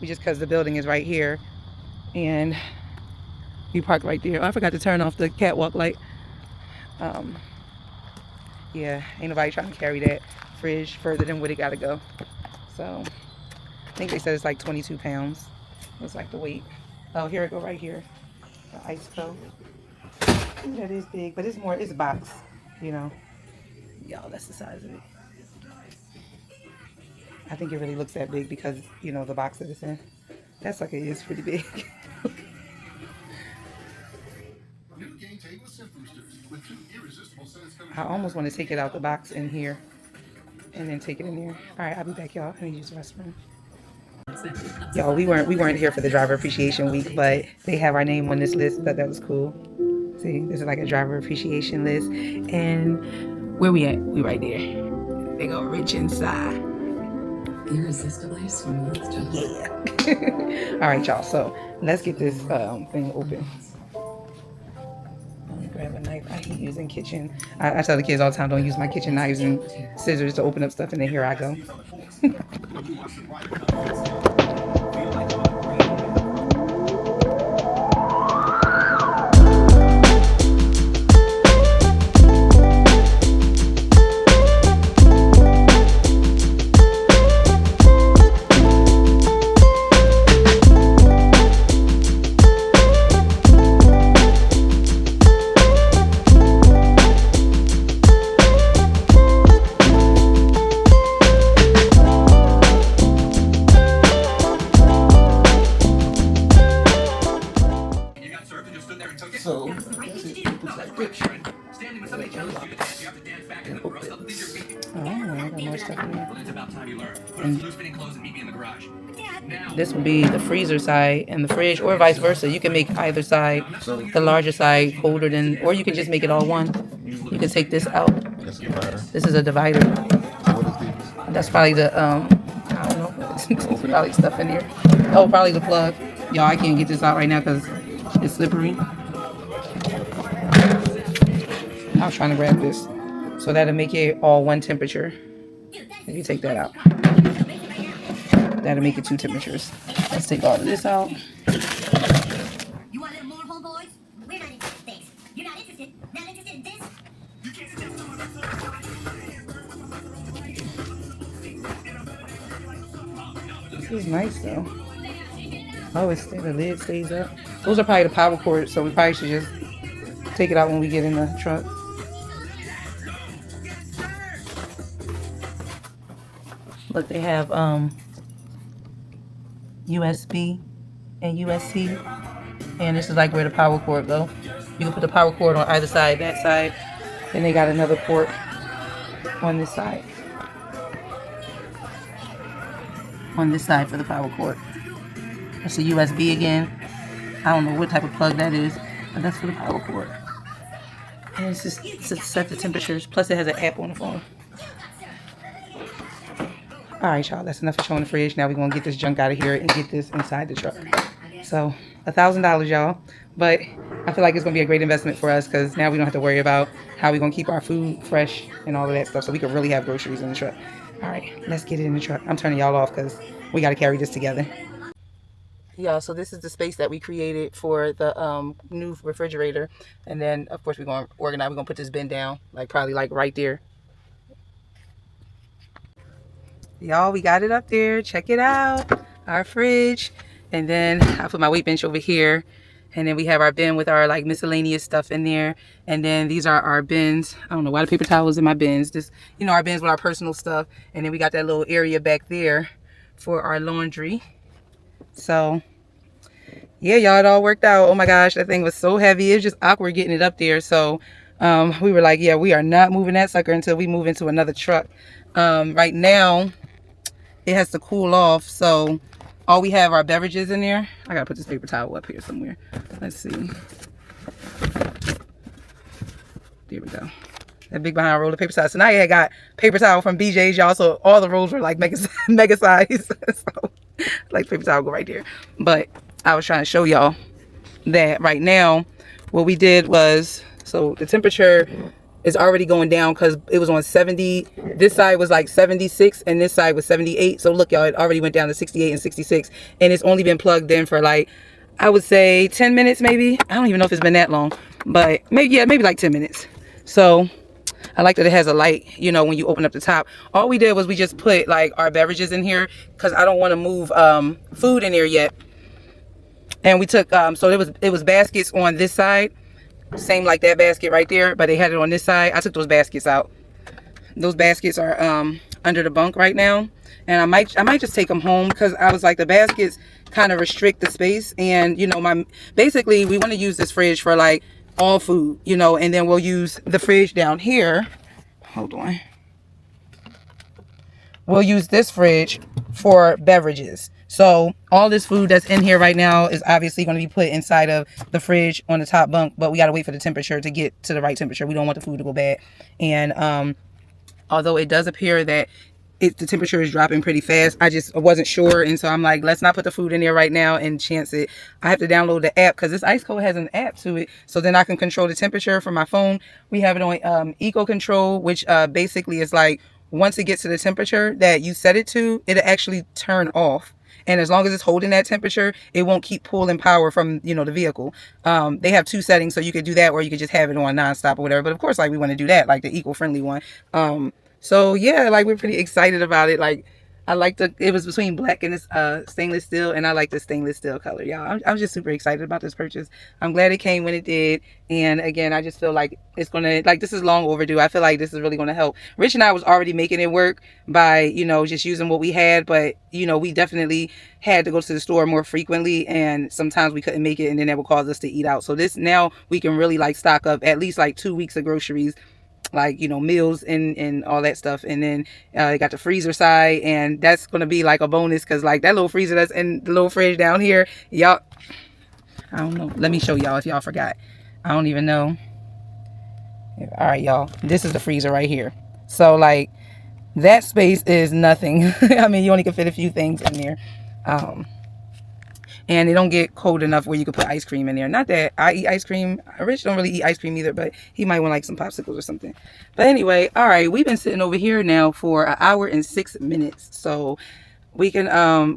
we just because the building is right here, and we parked right there. Oh, I forgot to turn off the catwalk light. Yeah, ain't nobody trying to carry that fridge further than what it gotta go. So I think they said it's like 22 pounds. Looks like the weight. Oh, here it go right here. The ice coat. Ooh, that is big, but it's more, it's a box, you know. Y'all, that's the size of it. I think it really looks that big because, you know, the box that it's in. That sucker is pretty big. I almost want to take it out the box in here and then take it in there. All right, I'll be back, y'all. I need to use the restroom. Y'all, we weren't here for the driver appreciation week, but they have our name on this list. Thought that was cool. See, this is like a driver appreciation list, and where we at? We right there. They go rich inside. Irresistibly smooth. Yeah. All right, y'all. So let's get this thing open. Grab a knife. I hate using kitchen. I tell the kids all the time, don't use my kitchen knives and scissors to open up stuff, and then here I go. This would be the freezer side and the fridge, or vice versa. You can make either side, the larger side colder than, or you can just make it all one. You can take this out. That's a divider. This is a divider. What is this? That's probably the I don't know. Probably stuff in here. Oh, probably the plug. Y'all, I can't get this out right now because it's slippery. I was trying to grab this, so that'll make it all one temperature. If you take that out, that'll make it 2 temperatures. Let's take all of this out. You want a little more, homeboys? We're not interested in this. You're not interested? Not interested in this? This is nice though. Oh, the lid stays up. Those are probably the power cords, so we probably should just take it out when we get in the truck. Look, they have USB and USB, and this is like where the power cord go. You can put the power cord on either side, that side, and they got another port on this side. On this side for the power cord. That's a USB again. I don't know what type of plug that is, but that's for the power cord. And it's just to set the temperatures. Plus it has an app on the phone. Alright, y'all, that's enough for showing the fridge. Now we're going to get this junk out of here and get this inside the truck. So, $1,000, y'all. But I feel like it's going to be a great investment for us because now we don't have to worry about how we're going to keep our food fresh and all of that stuff. So we can really have groceries in the truck. Alright, let's get it in the truck. I'm turning y'all off because we got to carry this together. Y'all, so this is the space that we created for the new refrigerator. And then, of course, we're going to organize. We're going to put this bin down, probably right there. Y'all, we got it up there. Check it out. Our fridge. And then I put my weight bench over here. And then we have our bin with our miscellaneous stuff in there. And then these are our bins. I don't know why the paper towel is in my bins. Just, our bins with our personal stuff. And then we got that little area back there for our laundry. So, yeah, y'all, it all worked out. Oh my gosh, that thing was so heavy. It was just awkward getting it up there. So, we were like, yeah, we are not moving that sucker until we move into another truck. Right now, it has to cool off. So all we have are beverages in there. I gotta put this paper towel up here somewhere. Let's see. There we go. That big behind roll of paper towel. So now I got paper towel from BJ's, y'all. So all the rolls were like mega size. So like paper towel go right there. But I was trying to show y'all that right now what we did was, so the temperature is already going down because it was on 70. This side was like 76 and this side was 78. So look, y'all, it already went down to 68 and 66. And it's only been plugged in for like, I would say 10 minutes maybe. I don't even know if it's been that long. But maybe, yeah, maybe like 10 minutes. So I like that it has a light, you know, when you open up the top. All we did was we just put like our beverages in here because I don't want to move food in there yet. And we took, so it was baskets on this side. Same like that basket right there, but they had it on this side. I took those baskets out. Those baskets are under the bunk right now. And I might just take them home because I was like, the baskets kind of restrict the space. And, you know, basically we want to use this fridge for like all food, you know, and then we'll use the fridge down here. Hold on. We'll use this fridge for beverages. So all this food that's in here right now is obviously going to be put inside of the fridge on the top bunk, but we got to wait for the temperature to get to the right temperature. We don't want the food to go bad. And although it does appear that the temperature is dropping pretty fast, I wasn't sure. And so I'm like, let's not put the food in there right now and chance it. I have to download the app because this ice cold has an app to it. So then I can control the temperature from my phone. We have it on Eco Control, which basically is like, once it gets to the temperature that you set it to, it'll actually turn off. And as long as it's holding that temperature, it won't keep pulling power from, you know, the vehicle. They have two settings, so you could do that, or you could just have it on nonstop or whatever. But of course, like, we want to do that, like the eco-friendly one. So yeah, like, we're pretty excited about it. Like, I like it was between black and this stainless steel, and I like the stainless steel color, y'all. I'm just super excited about this purchase. I'm glad it came when it did. And again, I just feel like it's gonna, like, this is long overdue. I feel like this is really gonna help. Rich and I was already making it work by, you know, just using what we had, but, you know, we definitely had to go to the store more frequently, and sometimes we couldn't make it, and then that would cause us to eat out. So this, now we can really like stock up at least like 2 weeks of groceries, like, you know, meals and all that stuff. And then got the freezer side, and that's gonna be like a bonus because like that little freezer that's in the little fridge down here, y'all, I don't know, let me show y'all if y'all forgot. I don't even know. All right, y'all, this is the freezer right here. So like that space is nothing. I mean, you only can fit a few things in there. And it don't get cold enough where you could put ice cream in there. Not that I eat ice cream. Rich don't really eat ice cream either, but he might want like some popsicles or something. But anyway, all right, we've been sitting over here now for 1 hour and 6 minutes. So we can,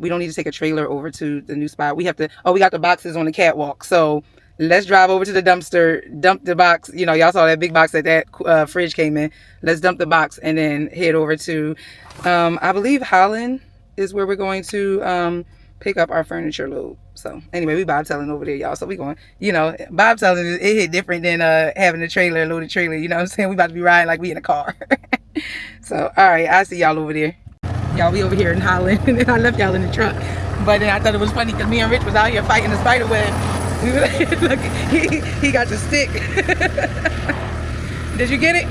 we don't need to take a trailer over to the new spot. We have to, oh, we got the boxes on the catwalk. So let's drive over to the dumpster, dump the box. You know, y'all saw that big box that fridge came in. Let's dump the box and then head over to, I believe Holland is where we're going to pick up our furniture load. So anyway, we bobtailing over there, y'all. So we going, you know, bobtailing, it hit different than having a trailer, a loaded trailer. You know what I'm saying? We about to be riding like we in a car. So, all right, I'll see y'all over there. Y'all, we over here in Holland. And I left y'all in the truck. But then I thought it was funny because me and Rich was out here fighting the spider web. Look, he got the stick. Did you get it?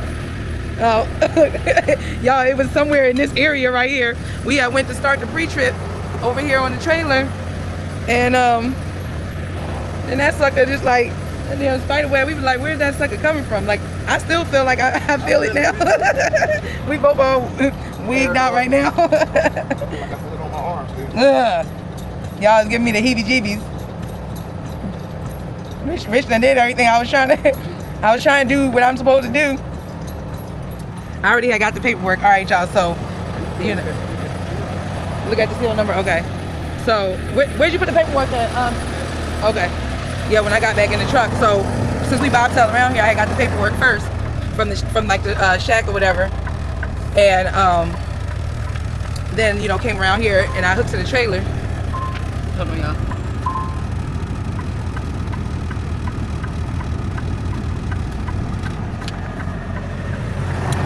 Oh, y'all, it was somewhere in this area right here. We went to start the pre-trip over here on the trailer, and that sucker just like a damn spider web. We was like, where's that sucker coming from? Like, I still feel like I feel it now. We both all wigged out right now. I feel it on my arms, dude. Y'all was giving me the heebie-jeebies. Rich done did everything I was trying to do what I'm supposed to do. I already got the paperwork. All right, y'all. So, you know, look at the serial number. Okay. So, where'd you put the paperwork at? Okay. Yeah, when I got back in the truck. So, since we bobtailed around here, I got the paperwork first from like the shack or whatever, and then, you know, came around here and I hooked to the trailer. Hold on, y'all.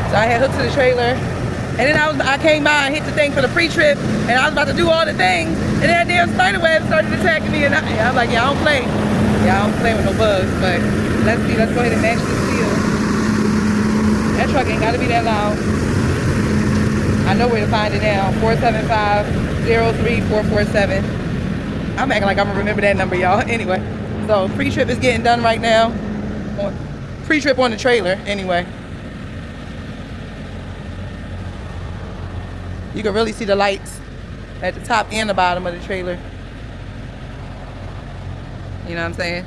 So I had hooked to the trailer, and then I came by and hit the thing for the pre-trip, and I was about to do all the things, and that damn spider web started attacking me, and I was like, yeah, I don't play. Yeah, I don't play with no bugs, but let's see, let's go ahead and match this deal. That truck ain't gotta be that loud. I know where to find it now. 475-03447. I'm acting like I'm gonna remember that number, y'all. Anyway, so pre-trip is getting done right now. Pre-trip on the trailer, anyway. You can really see the lights at the top and the bottom of the trailer. You know what I'm saying?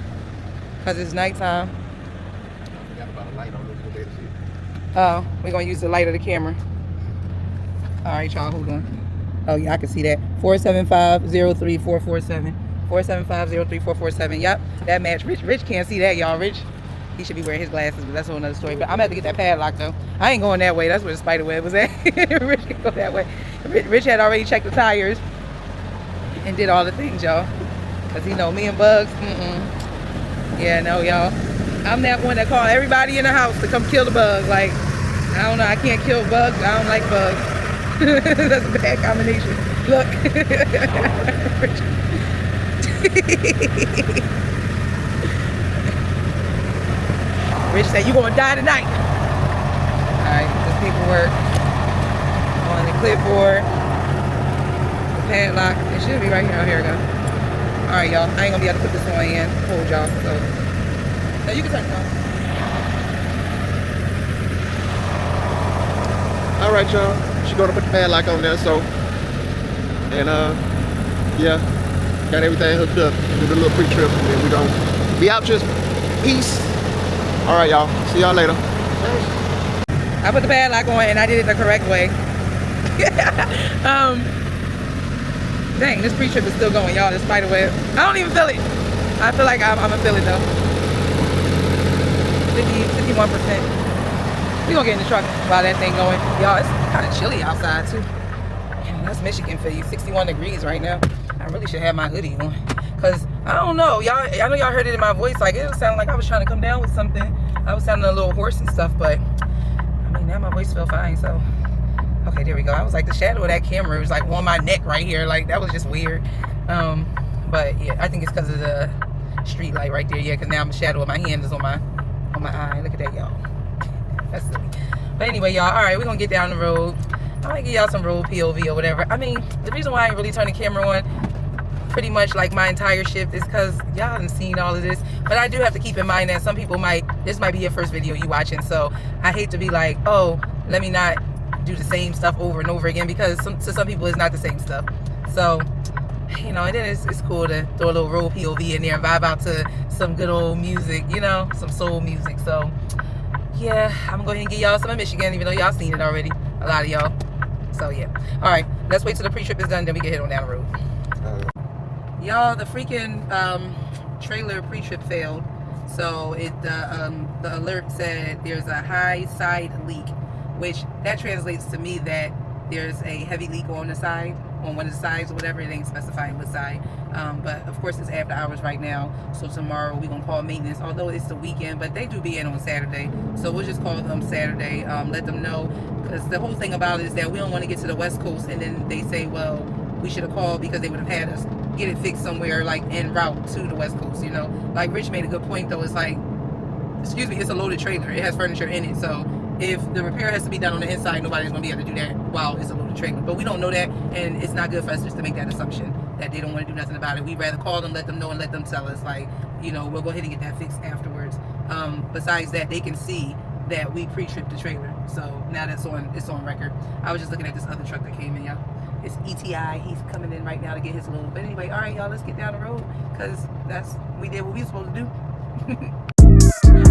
Because it's nighttime. Oh, we're going to use the light of the camera. All right, y'all, hold on. Oh, yeah, I can see that. 475-03447. 475-03447. Yep, that match. Rich can't see that, y'all. Rich, he should be wearing his glasses, but that's a whole nother story. But I'm going to have to get that padlock, though. I ain't going that way. That's where the spider web was at. Rich can go that way. Rich had already checked the tires and did all the things, y'all. Because he know me and Bugs, yeah, no, y'all. I'm that one that call everybody in the house to come kill the bugs. Like, I don't know, I can't kill bugs. I don't like bugs. That's a bad combination. Look. Rich said, you gonna die tonight. All right, this paperwork on the clipboard, the padlock. It should be right here. Oh, here we go. All right, y'all. I ain't gonna be able to put this one in. Hold y'all. So you can turn it on. All right, y'all. She's gonna put the padlock on there. So, and yeah, got everything hooked up. Do the little pre-trip, and then we gonna be out. Just peace. All right, y'all. See y'all later. I put the padlock on and I did it the correct way. Dang, this pre-trip is still going, y'all. The spider web. I don't even feel it. I feel like I'm gonna feel it though. 51%. We gonna get in the truck while that thing going. Y'all, it's kind of chilly outside too. That's Michigan for you. 61 degrees right now. I really should have my hoodie on. Cause I don't know, y'all. I know y'all heard it in my voice. Like it sounded like I was trying to come down with something. I was sounding a little hoarse and stuff, but I mean now my voice felt fine. So okay, there we go. I was like the shadow of that camera was like on my neck right here. Like that was just weird. But yeah, I think it's because of the street light right there. Yeah, because now the shadow of my hand is on my eye. Look at that, y'all. That's silly. But anyway, y'all. All right, we're gonna get down the road. I'm gonna give y'all some road POV or whatever. I mean, the reason why I ain't really turned the camera on pretty much like my entire shift is because y'all haven't seen all of this. But I do have to keep in mind that some people this might be your first video you watching. So I hate to be like, oh, let me not do the same stuff over and over again, because to some people it's not the same stuff. So, you know, and then it's cool to throw a little road POV in there and vibe out to some good old music, you know, some soul music. So yeah, I'm gonna go ahead and get y'all some of Michigan, even though y'all seen it already, a lot of y'all. So yeah, all right, let's wait till the pre-trip is done, then we can hit on down the road. Y'all, the freaking trailer pre-trip failed. So the alert said there's a high side leak, which that translates to me that there's a heavy leak on the side, on one of the sides or whatever. It ain't specifying what side. But of course it's after hours right now. So tomorrow we're gonna call maintenance, although it's the weekend, but they do be in on Saturday. So we'll just call them Saturday, let them know. Because the whole thing about it is that we don't want to get to the West Coast and then they say, well, we should have called because they would have had us get it fixed somewhere like en route to the West Coast, you know. Like Rich made a good point though. It's like, excuse me, it's a loaded trailer. It has furniture in it. So if the repair has to be done on the inside, nobody's going to be able to do that while it's a loaded trailer. But we don't know that, and it's not good for us just to make that assumption that they don't want to do nothing about it. We'd rather call them, let them know, and let them tell us, like, you know, we'll go ahead and get that fixed afterwards. Besides that, they can see that we pre-tripped the trailer. So now it's on record. I was just looking at this other truck that came in, y'all. It's ETI. He's coming in right now to get his load. But anyway, all right, y'all, let's get down the road, because we did what we were supposed to do.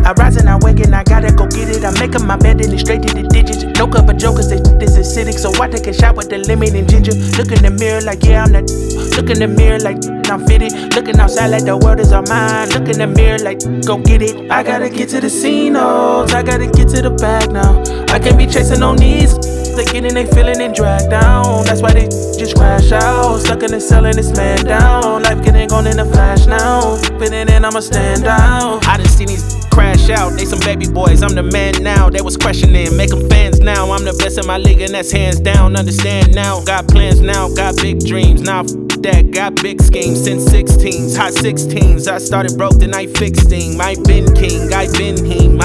I rise and I wake and I gotta go get it. I'm making my bed and it's straight to the digits. No cup of jokers, this is acidic. So I take a shot with the lemon and ginger. Look in the mirror like, yeah, I'm that. Look in the mirror like, I'm fitted. Looking outside like the world is all mine. Look in the mirror like, go get it. I gotta get to the scene, I gotta get to the bag now. I can't be chasing on these. They getting, they feeling and dragged down. That's why they just crash out. Stuck in the cell and it's man down. Life getting gone in a flash now. Fitting in, I'ma stand out. I done seen these crash out. They some baby boys, I'm the man now. They was questioning, make them fans now. I'm the best in my league and that's hands down. Understand now, got plans now, got big dreams. Now that, got big schemes since 16s, hot 16s. I started broke, then I fixed thing. I been king, I been him.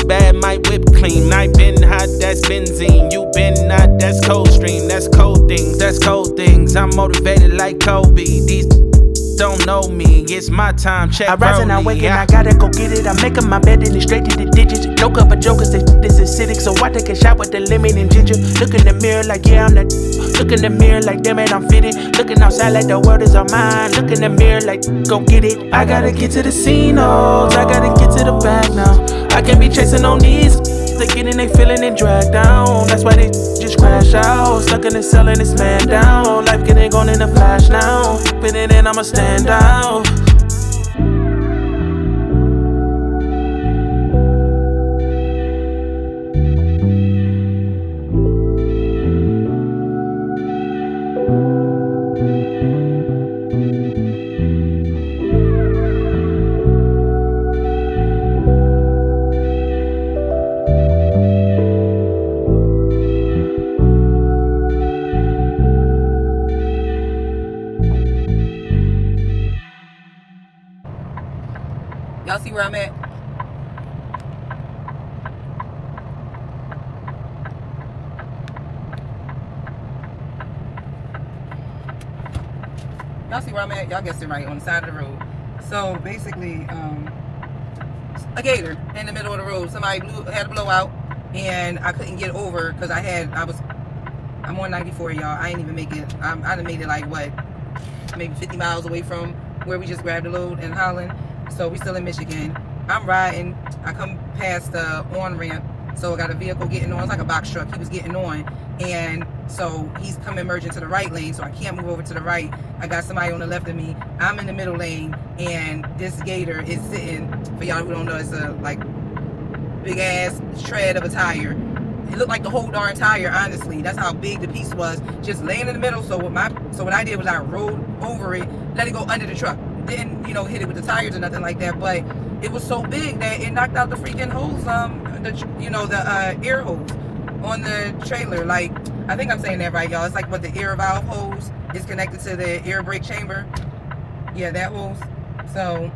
bad, might whip clean. I been hot, that's benzene. You been not, that's cold stream. That's cold things, that's cold things. I'm motivated like Kobe. These don't know me, it's my time, check I rise and I wake and I gotta go get it. I'm making my bed and it's straight to the digits. No cover jokers, this is acidic. So I take a shot with the lemon and ginger. Look in the mirror like yeah, I'm that. Look in the mirror like damn it, I'm fitted. Looking outside like the world is all mine. Look in the mirror like go get it. I gotta get to the scene, I gotta get to the back now. I can't be chasing on these. They getting they feeling and dragged down. That's why they just crash out. Stuck in the cell and it's man down. Life getting gone in a flash now. Fitting in, I'ma stand out. Y'all see where I'm at? Y'all see where I'm at? Y'all guessed it right, on the side of the road. So basically, a gator in the middle of the road. Somebody had a blowout, and I couldn't get over because I'm on 94, y'all. I ain't even make it. I done made it like what, maybe 50 miles away from where we just grabbed the load in Holland. So we still in Michigan. I'm riding. I come past the on-ramp. So I got a vehicle getting on. It's like a box truck. He was getting on. And so he's coming merging to the right lane. So I can't move over to the right. I got somebody on the left of me. I'm in the middle lane. And this gator is sitting, for y'all who don't know, it's a like big ass tread of a tire. It looked like the whole darn tire, honestly. That's how big the piece was. Just laying in the middle. So what I did was I rode over it, let it go under the truck. Didn't, hit it with the tires or nothing like that, but it was so big that it knocked out the freaking hose, the air hose on the trailer. Like, I think I'm saying that right, y'all. It's like what the air valve hose is connected to the air brake chamber. Yeah, that hose. So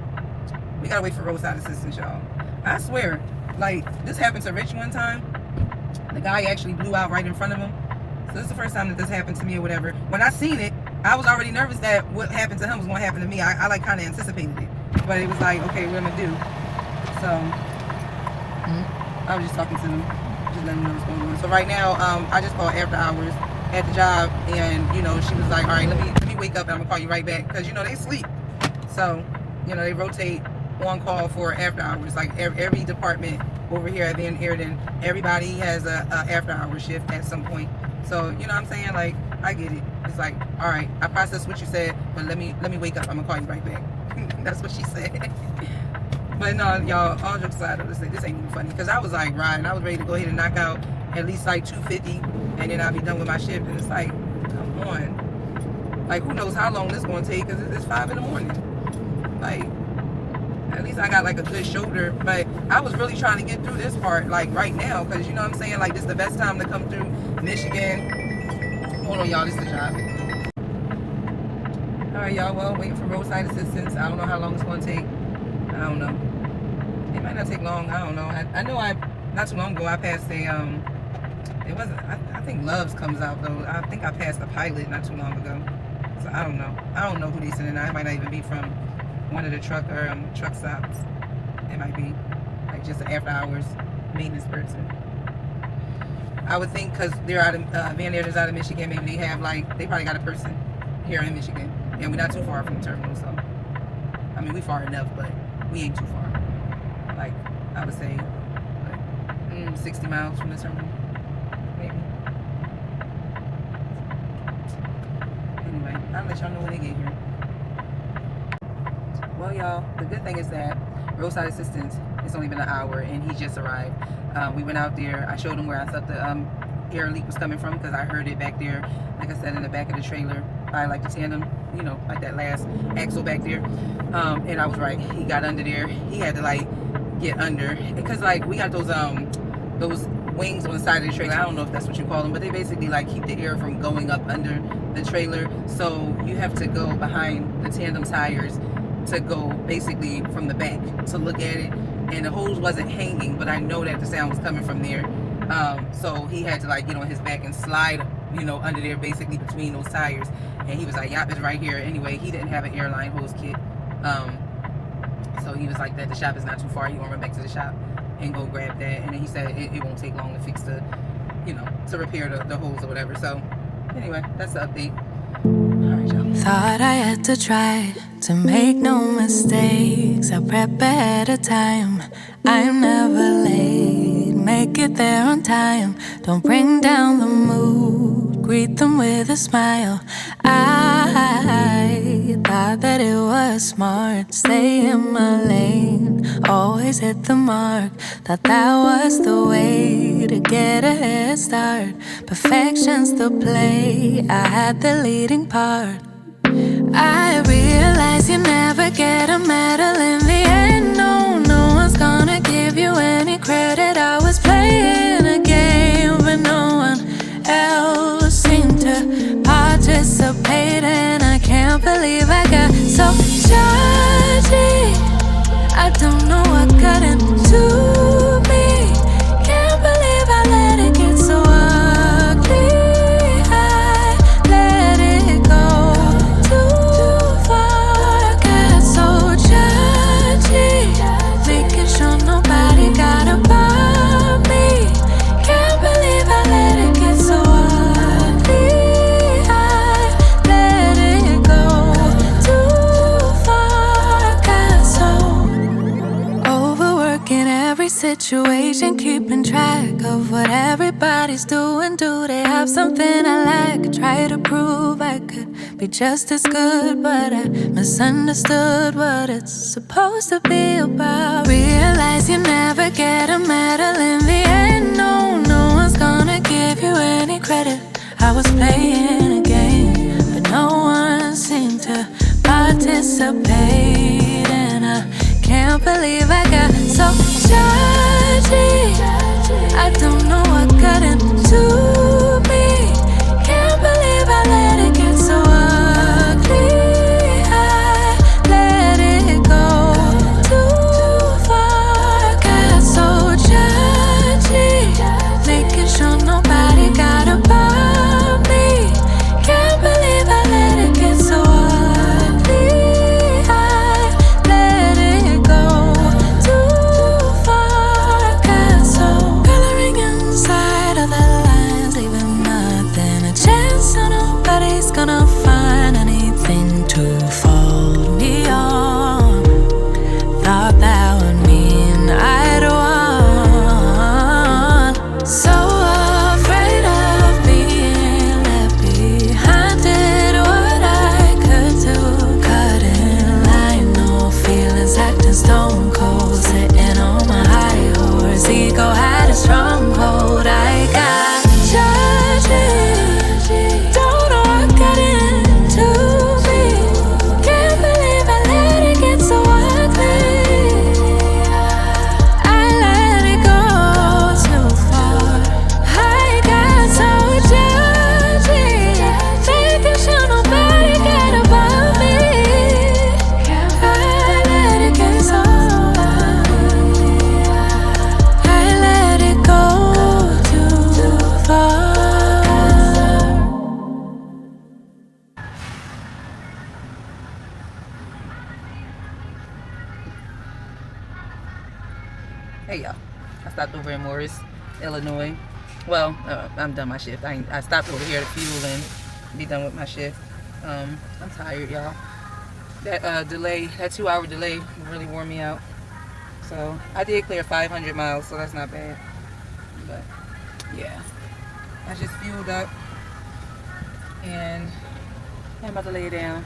we gotta wait for roadside assistance, y'all. I swear, like, this happened to Rich one time. The guy actually blew out right in front of him. So this is the first time that this happened to me or whatever. When I seen it, I was already nervous that what happened to him was going to happen to me. I like kind of anticipated it. But it was like, okay, what am I going to do? So, I was just talking to them, just letting them know what's going on. So right now, I just called after hours at the job, and, she was like, all right, let me wake up and I'm going to call you right back. Because, they sleep. So, they rotate on call for after hours. Like every department over here at Vaneerdentrucking, everybody has a after hour shift at some point. So, you know what I'm saying? Like, I get it. It's like, all right, I processed what you said, but let me wake up. I'm gonna call you right back. That's what she said. But no, y'all, all jokes aside, this ain't even funny. Because I was like riding. I was ready to go ahead and knock out at least like 250, and then I'll be done with my shift. And it's like, come on. Like, who knows how long this is gonna take? Because it's 5 in the morning. Like, at least I got like a good shoulder. But I was really trying to get through this part like right now, because you know what I'm saying? Like, this is the best time to come through Michigan. Hold on, y'all, this is the job. Alright, y'all, well, waiting for roadside assistance. I don't know how long it's going to take. I don't know. It might not take long. I don't know. I know not too long ago, I passed a, it wasn't, I think Love's comes out, though. I think I passed a pilot not too long ago. So, I don't know. I don't know who they sending out. It might not even be from one of the truck stops. It might be, like, just an after-hours maintenance person. I would think because they're out of Vaneerdentrucking's out of Michigan, maybe they probably got a person here in Michigan, and we're not too far from the terminal. So, I mean, we far enough, but we ain't too far. Like, I would say, like 60 miles from the terminal, maybe. Anyway, I'll let y'all know when they get here. Well, y'all, the good thing is that roadside assistance, it's only been an hour, and he just arrived. We went out there. I showed him where I thought the air leak was coming from, because I heard it back there, like I said, in the back of the trailer by like the tandem, like that last axle back there. And I was right. He got under there. He had to like get under, because like we got those wings on the side of the trailer. I don't know if that's what you call them, but they basically like keep the air from going up under the trailer. So you have to go behind the tandem tires to go basically from the back to look at it. and the hose wasn't hanging, but I know that the sound was coming from there. So he had to like get on his back and slide, you know, under there, basically between those tires. And he was like, "Yep, it's right here." Anyway, he didn't have an airline hose kit, so he was like, "That the shop is not too far. He gonna run back to the shop and go grab that." And then he said it won't take long to fix the, you know, to repair the hose or whatever. So anyway, that's the update. All right, y'all. Thought I had to try to make no mistakes. I prep ahead of time. I'm never late. Make it there on time. Don't bring down the mood. Greet them with a smile. I thought that it was smart. Stay in my lane. Always hit the mark. Thought that was the way to get a head start. Perfection's the play. I had the leading part. I realize you never get a medal in the end. No, no one's gonna give you any credit. I was playing a game, but no one else seemed to participate. And I can't believe I got so judgy. I don't know what got into me. Can't believe I let it get so ugly. I let it go too far. Got so judgy, making sure nobody got above me. Can't believe I let it get so ugly. I let it go too far. Got so overworking every situation, keeping track of what everybody's doing. Do they have something I lack? Try to prove I could be just as good, but I misunderstood what it's supposed to be about. Realize you never get a medal in the end. No, no one's gonna give you any credit. I was playing a game, but no one seemed to participate. And I can't believe I got so judgy. I don't know what got into me. Can't believe I let it get so ugly. I let it go too far. Got so judgy, making sure nobody got above me. Can't believe I let it get so ugly. I let it go too far. Got so coloring inside of the lines, leaving nothing a chance. So nobody's gonna find anything to fold me on. Thought that would mean I'd won. So afraid of being left behind. Did what I could to cut in line. No feelings, acting stone cold. Sitting on my high horse. Ego had a stronghold. I got judgy. Don't know what got into me. Can't believe I let it get so ugly. I let it go too far. I got so judgy, making sure nobody got above me. I let it get so ugly. I let it go too far. Hey y'all, I stopped over in Morris, Illinois. Well, I'm done my shift. I stopped over here to fuel and be done with my shift. I'm tired, y'all. That delay, that 2-hour delay really wore me out. So I did clear 500 miles, so that's not bad. But yeah, I just fueled up and I'm about to lay it down.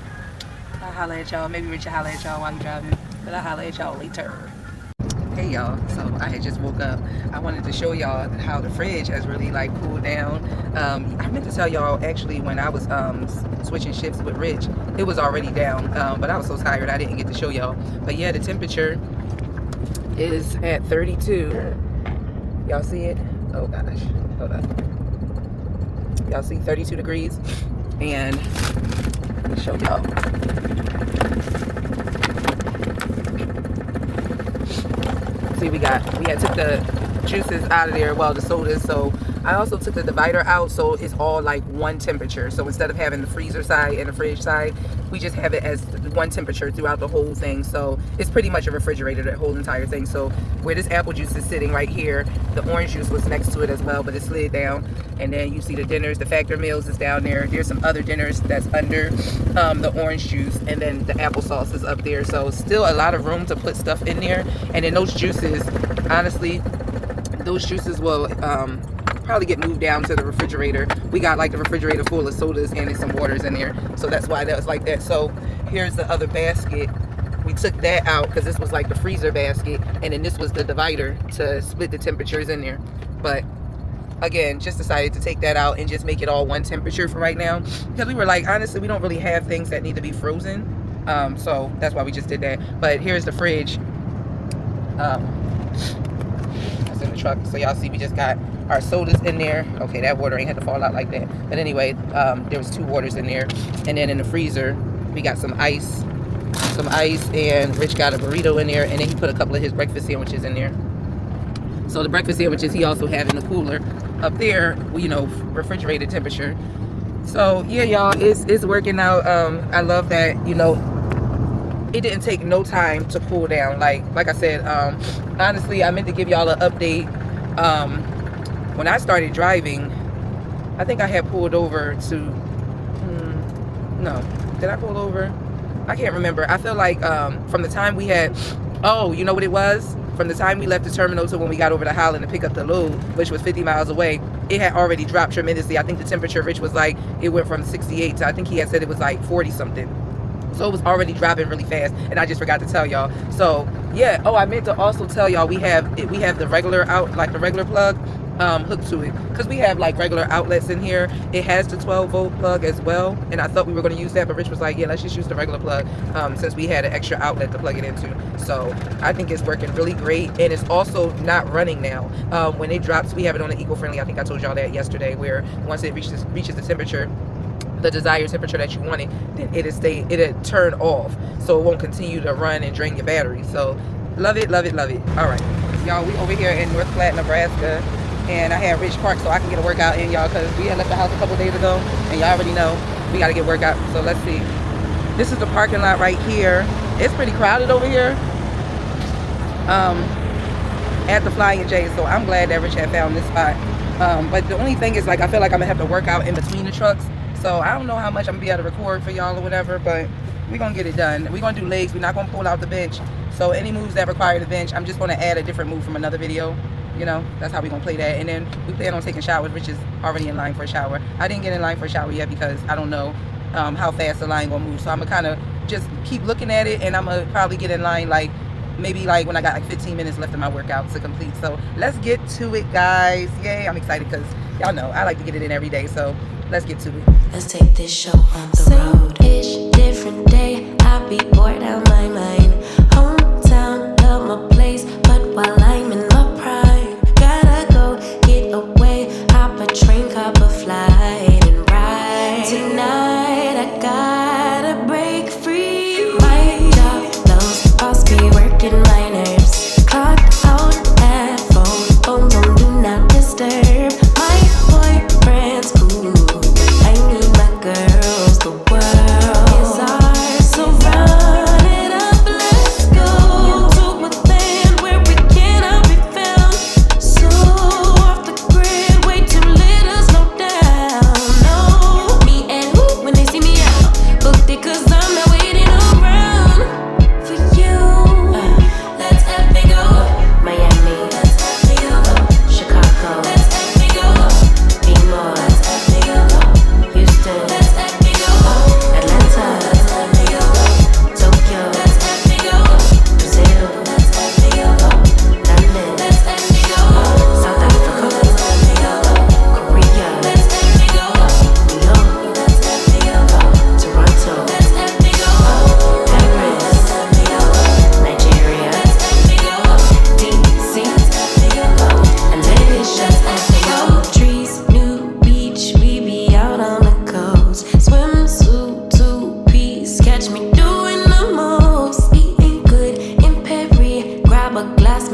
I'll holler at y'all. Maybe Rich will holler at y'all while you're driving, but I'll holler at y'all later. Hey y'all, so I had just woke up. I wanted to show y'all how the fridge has really like cooled down. I meant to tell y'all actually when I was switching shifts with Rich, it was already down, but I was so tired I didn't get to show y'all. But yeah, the temperature is at 32. Y'all see it? Oh gosh, hold on. Y'all see 32 degrees? And let me show y'all. See, we had took the juices out of there, well, the sodas. So I also took the divider out, so it's all like one temperature. So instead of having the freezer side and the fridge side, we just have it as one temperature throughout the whole thing. So it's pretty much a refrigerator, that whole entire thing. So where this apple juice is sitting right here, the orange juice was next to it as well, but it slid down. And then you see the dinners, the factor meals is down there. There's some other dinners that's under the orange juice, and then the applesauce is up there. So still a lot of room to put stuff in there. And then those juices, honestly, those juices will probably get moved down to the refrigerator. We got like the refrigerator full of sodas and some waters in there, so that's why that was like that. So here's the other basket. We took that out because this was like the freezer basket, and then this was the divider to split the temperatures in there. But again, just decided to take that out and just make it all one temperature for right now, because we were like, honestly, we don't really have things that need to be frozen, so that's why we just did that. But here's the fridge. That's in the truck. So y'all see we just got our sodas in there. Okay, that water ain't had to fall out like that. But anyway, there was 2 waters in there. And then in the freezer, we got some ice, and Rich got a burrito in there, and then he put a couple of his breakfast sandwiches in there. So the breakfast sandwiches he also had in the cooler up there, you know, refrigerated temperature. So yeah, y'all, it's working out. I love that, you know, it didn't take no time to cool down. Like I said, honestly, I meant to give y'all an update. When I started driving, I think I had pulled over to, no, did I pull over? I can't remember. I feel like from the time we had, oh, you know what it was? From the time we left the terminal to when we got over to Holland to pick up the load, which was 50 miles away, it had already dropped tremendously. I think the temperature, Rich was like, it went from 68 to, I think he had said it was like 40 something. So it was already dropping really fast, and I just forgot to tell y'all. So yeah, oh, I meant to also tell y'all we have the regular the regular plug hooked to it, because we have like regular outlets in here. It has the 12-volt plug as well, and I thought we were going to use that, but Rich was like, yeah, let's just use the regular plug, since we had an extra outlet to plug it into. So I think it's working really great, and it's also not running now. When it drops, we have it on the eco-friendly. I think I told y'all that yesterday, where once it reaches the temperature, the desired temperature that you wanted, then it'll turn off, so it won't continue to run and drain your battery. So love it, love it, love it. All right, y'all, we over here in North Platte, Nebraska, and I had Rich Park so I can get a workout in, y'all, because we had left the house a couple days ago, and y'all already know we got to get workout. So let's see, this is the parking lot right here. It's pretty crowded over here at the Flying J, so I'm glad that Rich had found this spot. But the only thing is, like, I feel like I'm gonna have to work out in between the trucks. So I don't know how much I'm gonna be able to record for y'all or whatever, but we're gonna get it done. We're gonna do legs. We're not gonna pull out the bench. So any moves that require the bench, I'm just gonna add a different move from another video. You know, that's how we're gonna play that. And then we plan on taking showers, which is already in line for a shower. I didn't get in line for a shower yet because I don't know how fast the line gonna move. So I'm gonna kind of just keep looking at it, and I'm gonna probably get in line like maybe like when I got like 15 minutes left in my workout to complete. So let's get to it, guys. Yay, I'm excited because y'all know I like to get it in every day. So let's get to it. Let's take this show on the road. Same-ish, different day. I be bored out my mind. Hometown, love my place, but while I'm in my prime, gotta go get away. Hop a train, cop a flight, and ride. Tonight I gotta break free. My job knows boss be working my nerves. Clock out at phone, do not disturb. My boyfriend's cool. I need my girls, the world is ours, so run it up, let's go to a land where we can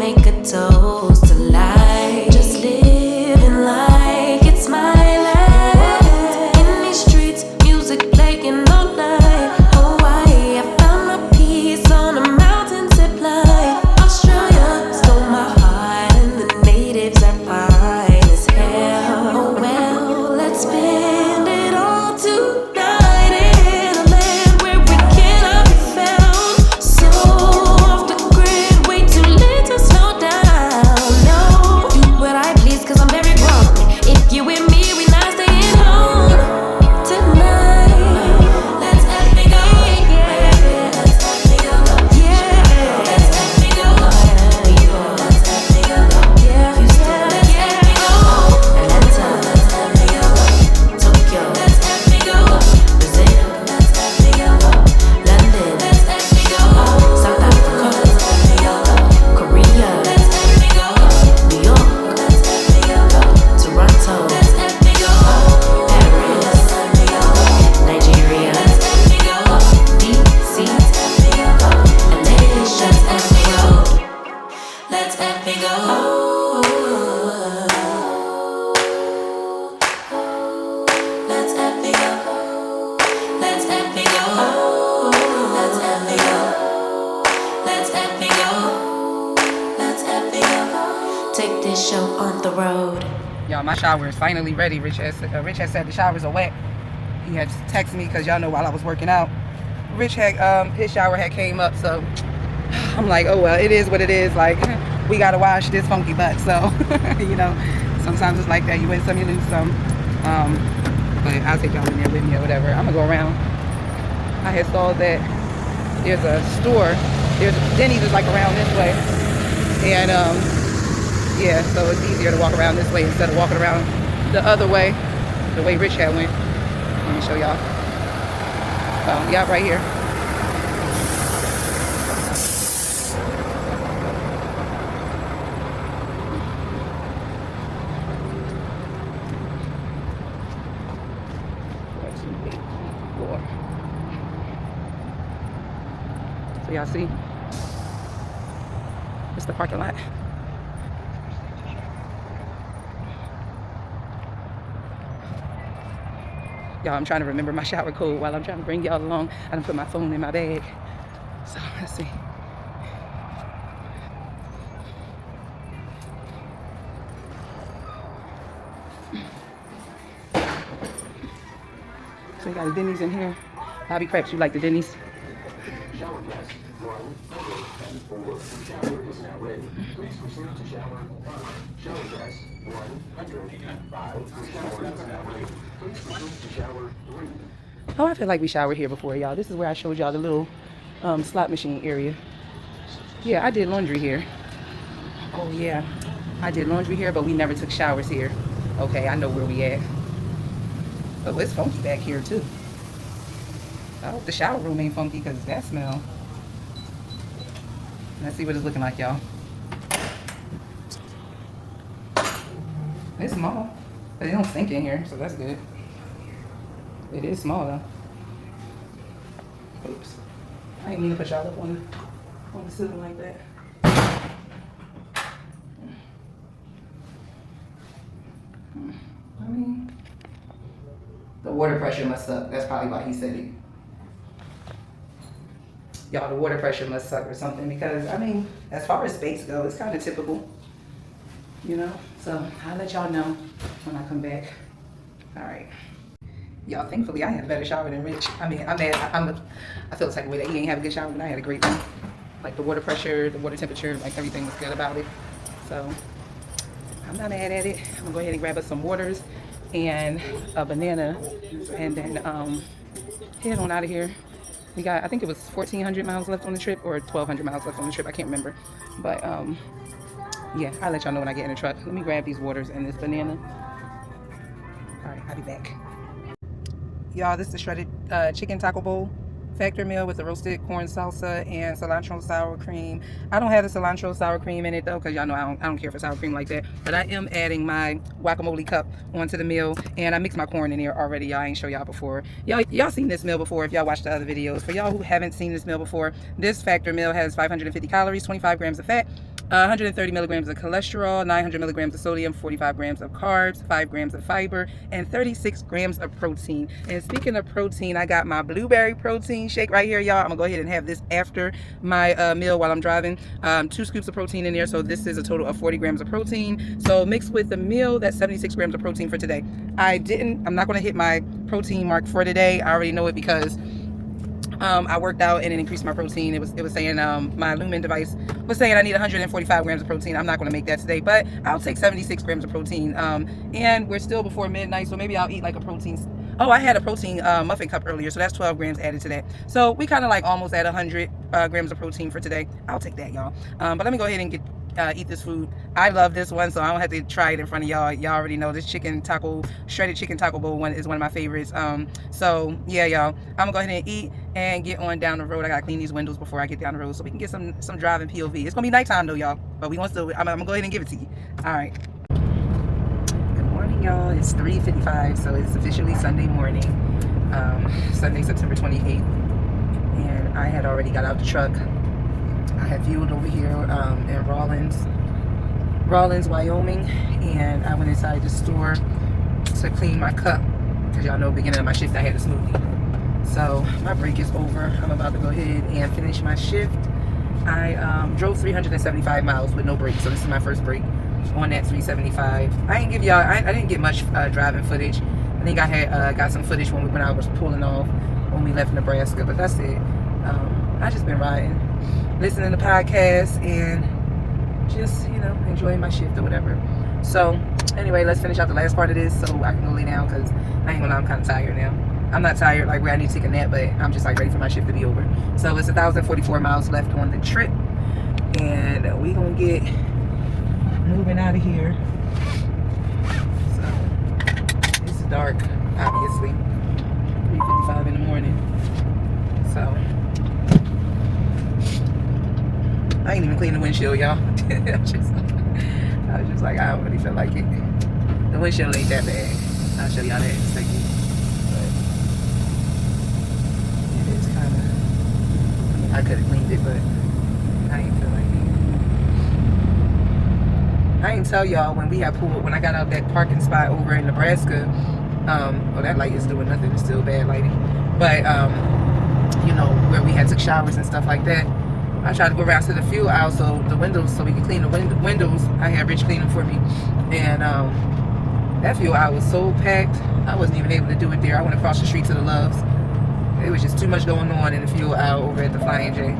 make a toast to life. Just living like it's my life. In these streets, music playing all night. Hawaii, I found my peace on a mountain zip line. Australia stole my heart, and the natives are fine as hell. Oh well, let's spend it all tonight in a land where we cannot be found. So off the grid, way too late to slow down. No, do what I please, cause I'm very grown. If you with me, we not staying home tonight. Let's let me go. Let's let me go. Yeah, let's let me go. Let's let me go. Yeah, Houston, let's let me go. Atlanta, let's let me go. Tokyo, let's let me go. Brazil, let's let me go. London, let's let me go. South Africa, let's let me go. Korea, let's let me go. New York, let's let me go. Toronto, let's let me go. Paris, let's let me go. Nigeria, let's let me go. DC, let's let me go. Malaysia, let's let me go. Let's let me go. Let's let me go. Let's let me go. Let's let me go. Let's let me go. Let's let me go. Take this show on the road. Y'all, my shower is finally ready. Rich has said the showers are wet. He had texted me because y'all know while I was working out, Rich had his shower had came up, so I'm like, oh well, it is what it is. Like, we gotta wash this funky butt. So you know, sometimes it's like that. You win some, you lose some. But I'll take y'all in there with me or whatever. I'm gonna go around. I had saw that there's a store. There's Denny's is like around this way, and yeah, so it's easier to walk around this way instead of walking around the other way, the way Rich had went. Let me show y'all. Yeah, right here. So y'all see, it's the parking lot. Y'all, I'm trying to remember my shower code while I'm trying to bring y'all along. I done put my phone in my bag. So let's see. So we got a Denny's in here. Bobby Crepes, you like the Denny's? Oh, I feel like we showered here before, y'all. This is where I showed y'all the little slot machine area. Yeah, I did laundry here. Oh yeah, I did laundry here, but we never took showers here. Okay, I know where we at. Oh, it's funky back here too. I hope the shower room ain't funky because that smell. Let's see what it's looking like, y'all. It's small, but it don't stink in here, so that's good. It is small though. Oops. I didn't mean to put y'all up on the ceiling like that. I mean, the water pressure must suck. That's probably why he said it. Y'all, the water pressure must suck or something, because I mean, as far as space goes, it's kind of typical, you know. So I'll let y'all know when I come back. All right. Y'all, thankfully I had a better shower than Rich. I mean, I feel the type of way that he ain't have a good shower, but I had a great one. Like the water pressure, the water temperature, like everything was good about it. So I'm not mad at it. I'm gonna go ahead and grab us some waters and a banana, and then head on out of here. We got, I think it was 1,400 miles left on the trip, or 1,200 miles left on the trip. I can't remember, but yeah, I'll let y'all know when I get in the truck. Let me grab these waters and this banana. All right, I'll be back. Y'all, this is the shredded chicken taco bowl factor meal with the roasted corn salsa and cilantro sour cream. I don't have the cilantro sour cream in it though, because y'all know I don't care for sour cream like that. But I am adding my guacamole cup onto the meal, and I mixed my corn in here already. Y'all, I ain't show y'all before. Y'all seen this meal before if y'all watched the other videos. For y'all who haven't seen this meal before, this factor meal has 550 calories, 25 grams of fat, 130 milligrams of cholesterol, 900 milligrams of sodium, 45 grams of carbs, 5 grams of fiber, and 36 grams of protein. And speaking of protein, I got my blueberry protein shake right here, y'all. I'm gonna go ahead and have this after my meal while I'm driving. 2 scoops of protein in there, so this is a total of 40 grams of protein. So mixed with the meal, that's 76 grams of protein for today. I'm not gonna hit my protein mark for today. I already know it because I worked out and it increased my protein. It was saying my Lumen device was saying I need 145 grams of protein. I'm not going to make that today, but I'll take 76 grams of protein. And we're still before midnight, so maybe I'll eat like a protein. Oh, I had a protein muffin cup earlier, so that's 12 grams added to that. So we kind of like almost at 100 grams of protein for today. I'll take that, y'all. But let me go ahead and eat this food. I love this one, so I don't have to try it in front of y'all. Y'all already know this shredded chicken taco bowl one is one of my favorites. So yeah, y'all, I'm gonna go ahead and eat and get on down the road. I gotta clean these windows before I get down the road so we can get some driving POV. It's gonna be nighttime though, y'all, but I'm gonna go ahead and give it to you. All right. Good morning, y'all. It's 3:55, so it's officially Sunday morning, Sunday, September 28th, and I had already got out the truck. I had fueled over here in Rawlins, Wyoming, and I went inside the store to clean my cup because y'all know beginning of my shift I had a smoothie. So my break is over. I'm about to go ahead and finish my shift. I drove 375 miles with no break, so this is my first break on that 375. I didn't get much driving footage. I think I had got some footage when I was pulling off when we left Nebraska, but that's it. I just been riding, listening to podcasts, and just, enjoying my shift or whatever. So anyway, let's finish out the last part of this so I can go lay down, because I ain't gonna lie, I'm kind of tired now. I'm not tired like where I need to take a nap, but I'm just like ready for my shift to be over. So it's 1,044 miles left on the trip, and we gonna get moving out of here. So it's dark, obviously, 3:55 in the morning. So I ain't even clean the windshield, y'all. I was just like, I don't really feel like it. The windshield ain't that bad. I'll show y'all that in a second. But it is kind of, I could have cleaned it, but I ain't feel like it. I ain't tell y'all when I got out that parking spot over in Nebraska. That light is doing nothing. It's still bad lighting. But where we had took showers and stuff like that. I tried to go around to the fuel aisle so we could clean the windows. I had Rich clean them for me, and that fuel aisle was so packed I wasn't even able to do it there. I went across the street to the Loves. It was just too much going on in the fuel aisle over at the Flying J.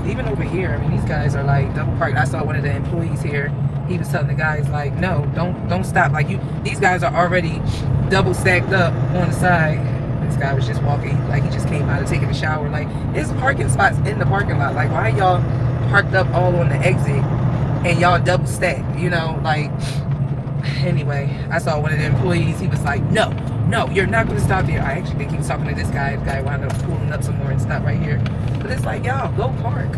Even over here, I mean, these guys are like double parked. I saw one of the employees here. He was telling the guys like, no, don't stop. Like these guys are already double stacked up on the side. This guy was just walking like he just came out of taking a shower. Like, there's parking spots in the parking lot. Like, why y'all parked up all on the exit and y'all double stacked? Anyway, I saw one of the employees. He was like, no, you're not going to stop here. I actually think he was talking to this guy. The guy wound up pulling up some more and stopped right here. But it's like, y'all, go park.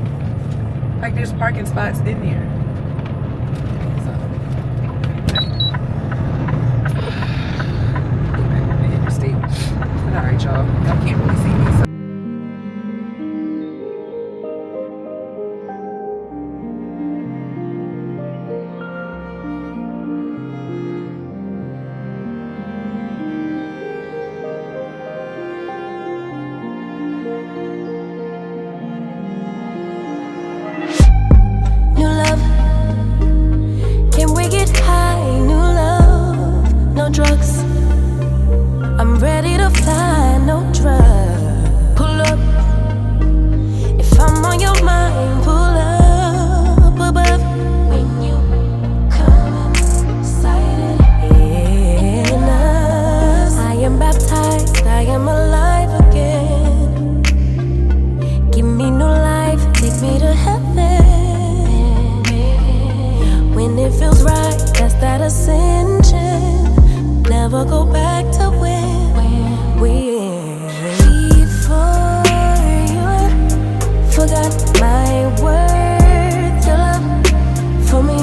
Like, there's parking spots in there. Alright, y'all. Y'all can't really see me. So. New love. Can we get high? New love. No drugs. I'm ready to fly, no drug. Pull up. If I'm on your mind, pull up above. When you come inside it, in us, I am baptized, I am alive again. Give me new life, take me to heaven. When it feels right, that's that ascension. Never go back to when before you forgot my worth. Your love for me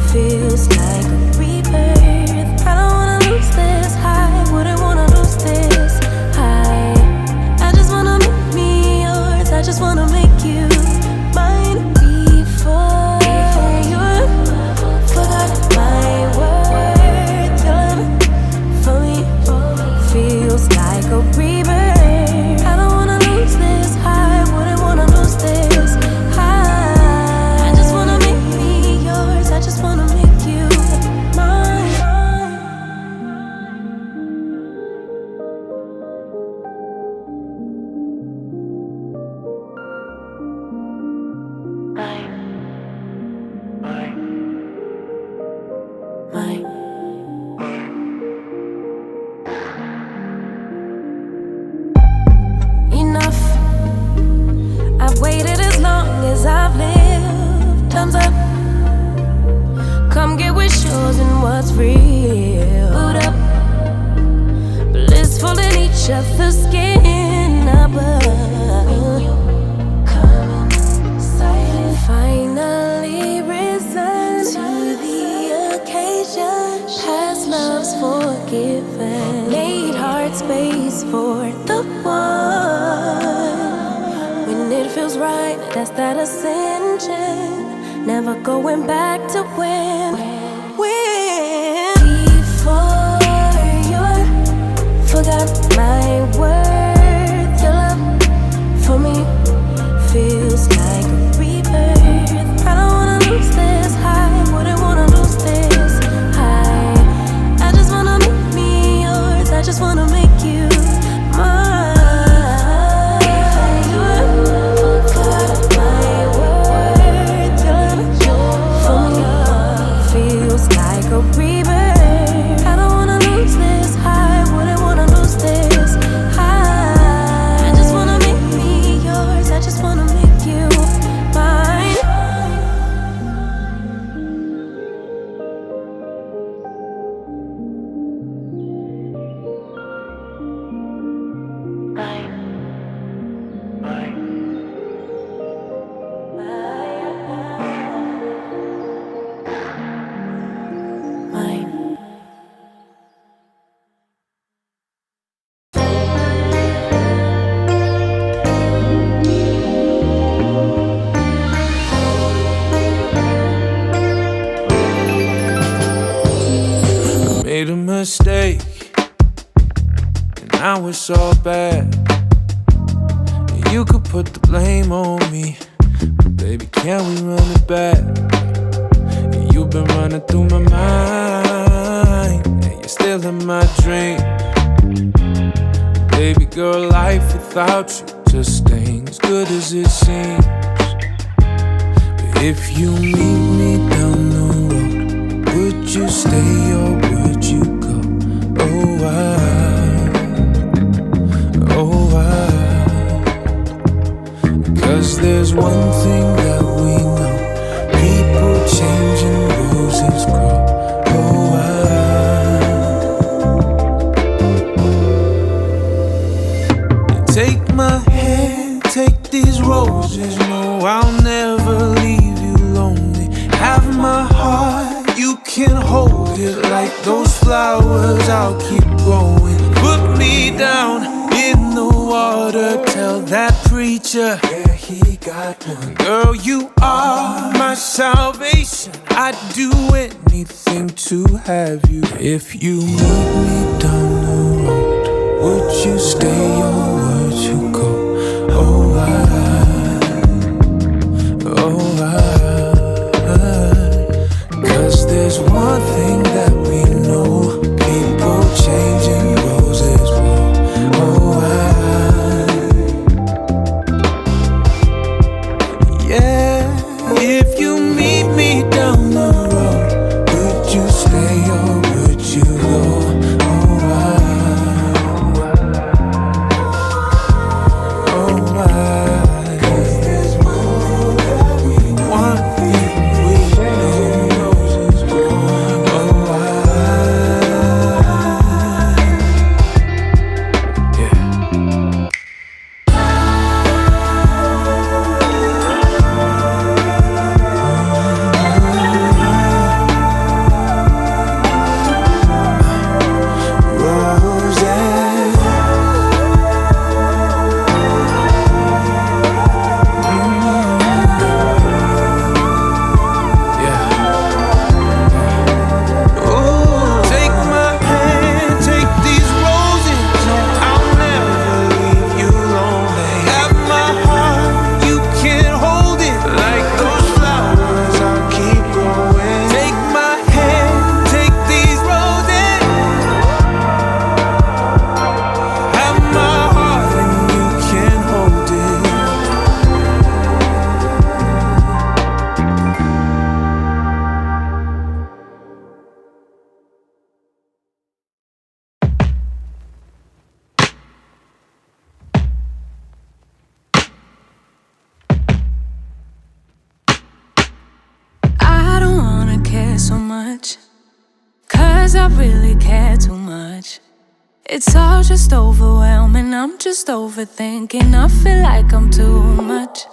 feels like a rebirth. I don't wanna lose this high, wouldn't wanna lose this high. I just wanna make me yours, I just wanna make you mine before That's that ascension. Never going back to when. Before you forgot my worth. Your love for me feels like a rebirth. I don't wanna lose this high. Wouldn't wanna lose this high. I just wanna make me yours. I just wanna make you mine. Like a rebirth. I don't wanna lose this high. Wouldn't wanna lose this high. I just wanna make me yours. I just wanna make you mine. Made a mistake, and now it's all bad. You could put the blame on me, but baby, can we run it back? You've been running through my mind, and you're still in my dream. Baby girl, life without you just ain't as good as it seems. But if you meet me down the road, would you stay or would you go? Oh, why? 'Cause there's one thing that we know, people change and roses grow. Oh, why? Take my hand, take these roses. No, I'll never leave you lonely. Have my heart, you can hold it like those flowers. I'll keep growing. Put me down in the water. Tell that preacher, yeah, he got one. Girl, you are my salvation. I'd do anything to have you. If you meet me down the road, would you stay or would you go? Oh, why? Oh, why? 'Cause there's one thing that we know, people change and roses grow. Oh, yeah, if you meet me down the road, would you stay or would you go? Oh, It's all just overwhelming, I'm just overthinking. I feel like I'm too much.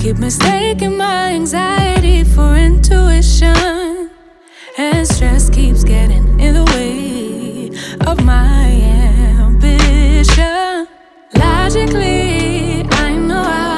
Keep mistaking my anxiety for intuition, and stress keeps getting in the way of my ambition. Logically, I know I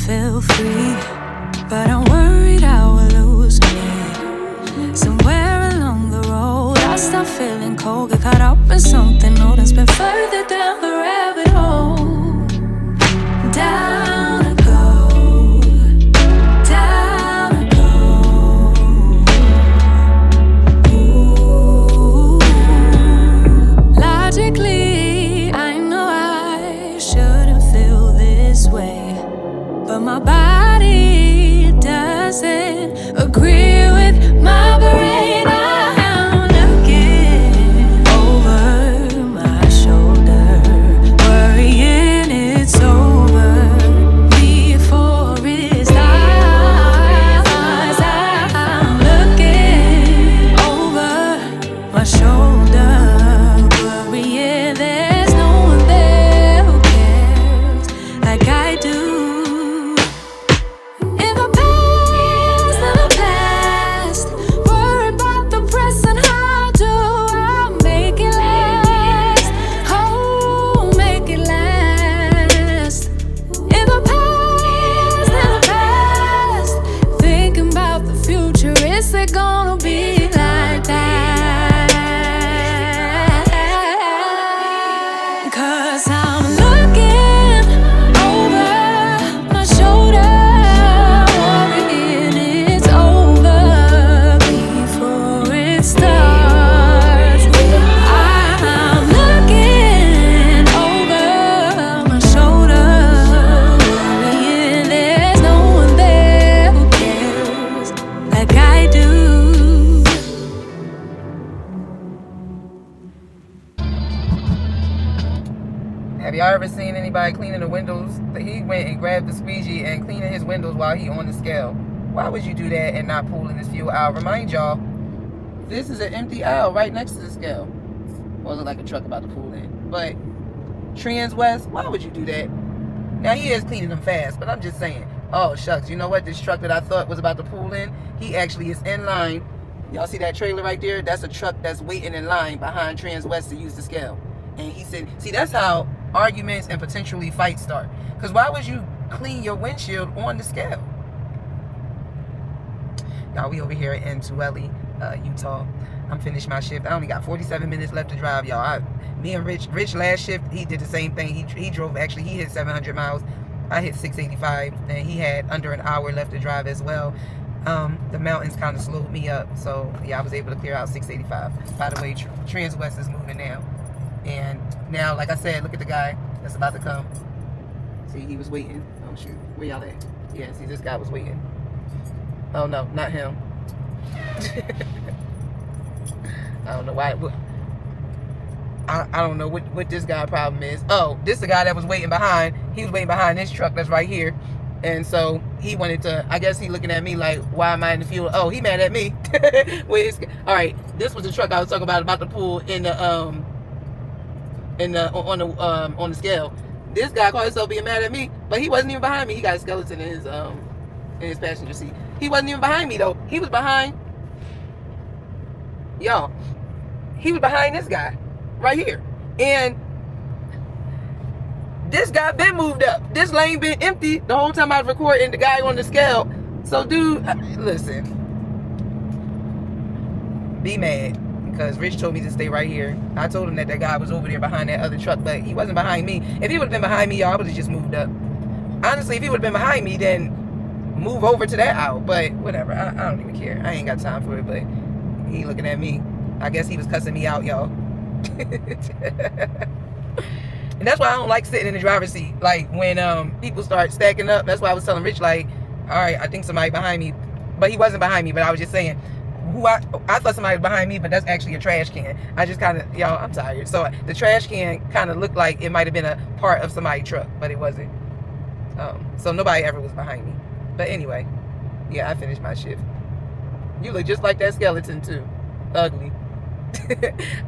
feel free, but I'm worried I will lose me. Somewhere along the road, I start feeling cold, get caught up in something new that's been further down the rabbit hole. Down I go, down I go. Ooh. Logically, I know I shouldn't feel this way, but my body doesn't agree with my brain. I'm looking over my shoulder, worrying it's over before it starts. I'm looking over my shoulder, worrying there's no one there who cares like I do. In the past, worry about the present. How do I make it last? Oh, make it last. In the past, thinking about the future. Is it gonna be like that? 'Cause I'm looking over my shoulder, worrying it's over before it starts. I'm looking over my shoulder, worrying there's no one there who cares like I do. Have y'all ever seen anybody cleaning the windows? He went and grabbed the squeegee and cleaning his windows while he on the scale. Why would you do that and not pulling this fuel out? Remind y'all, this is an empty aisle right next to the scale. Well, it look like a truck about to pull in. But Trans West, why would you do that? Now he is cleaning them fast, but I'm just saying, oh shucks, you know what? This truck that I thought was about to pull in, he actually is in line. Y'all see that trailer right there? That's a truck that's waiting in line behind Trans West to use the scale. And he said, see, that's how arguments and potentially fights start. Because why would you clean your windshield on the scale? Y'all, we over here in Tueli, Utah. I'm finished my shift. I only got 47 minutes left to drive, y'all. Me and Rich last shift, he did the same thing. He drove, actually, he hit 700 miles. I hit 685, and he had under an hour left to drive as well. The mountains kind of slowed me up, so yeah, I was able to clear out 685. By the way, Trans West is moving now. And now, like I said, look at the guy that's about to come. See, he was waiting. Oh, shoot. Where y'all at? Yeah, see, this guy was waiting. Oh, no, not him. I don't know why. I don't know what this guy's problem is. Oh, this is the guy that was waiting behind. He was waiting behind this truck that's right here. And so he wanted to, I guess he looking at me like, why am I in the fuel? Oh, he mad at me. All right, this was the truck I was talking about to pull in the, on the scale. This guy called himself being mad at me, but he wasn't even behind me. He got a skeleton in his passenger seat. He wasn't even behind me though. He was behind, y'all. He was behind this guy right here, and this guy been moved up. This lane been empty the whole time I was recording the guy on the scale. So, dude, listen, be mad. Because Rich told me to stay right here. I told him that guy was over there behind that other truck, but he wasn't behind me. If he would have been behind me, y'all, I would have just moved up. Honestly, if he would have been behind me, then move over to that aisle. But whatever, I don't even care. I ain't got time for it, but he looking at me. I guess he was cussing me out, y'all. And that's why I don't like sitting in the driver's seat. Like, when people start stacking up, that's why I was telling Rich, like, all right, I think somebody behind me. But he wasn't behind me, but I was just saying, I thought somebody was behind me, but that's actually a trash can. I just kind of, y'all, I'm tired. So the trash can kind of looked like it might have been a part of somebody's truck, but it wasn't. So nobody ever was behind me. But anyway, yeah, I finished my shift. You look just like that skeleton too. Ugly.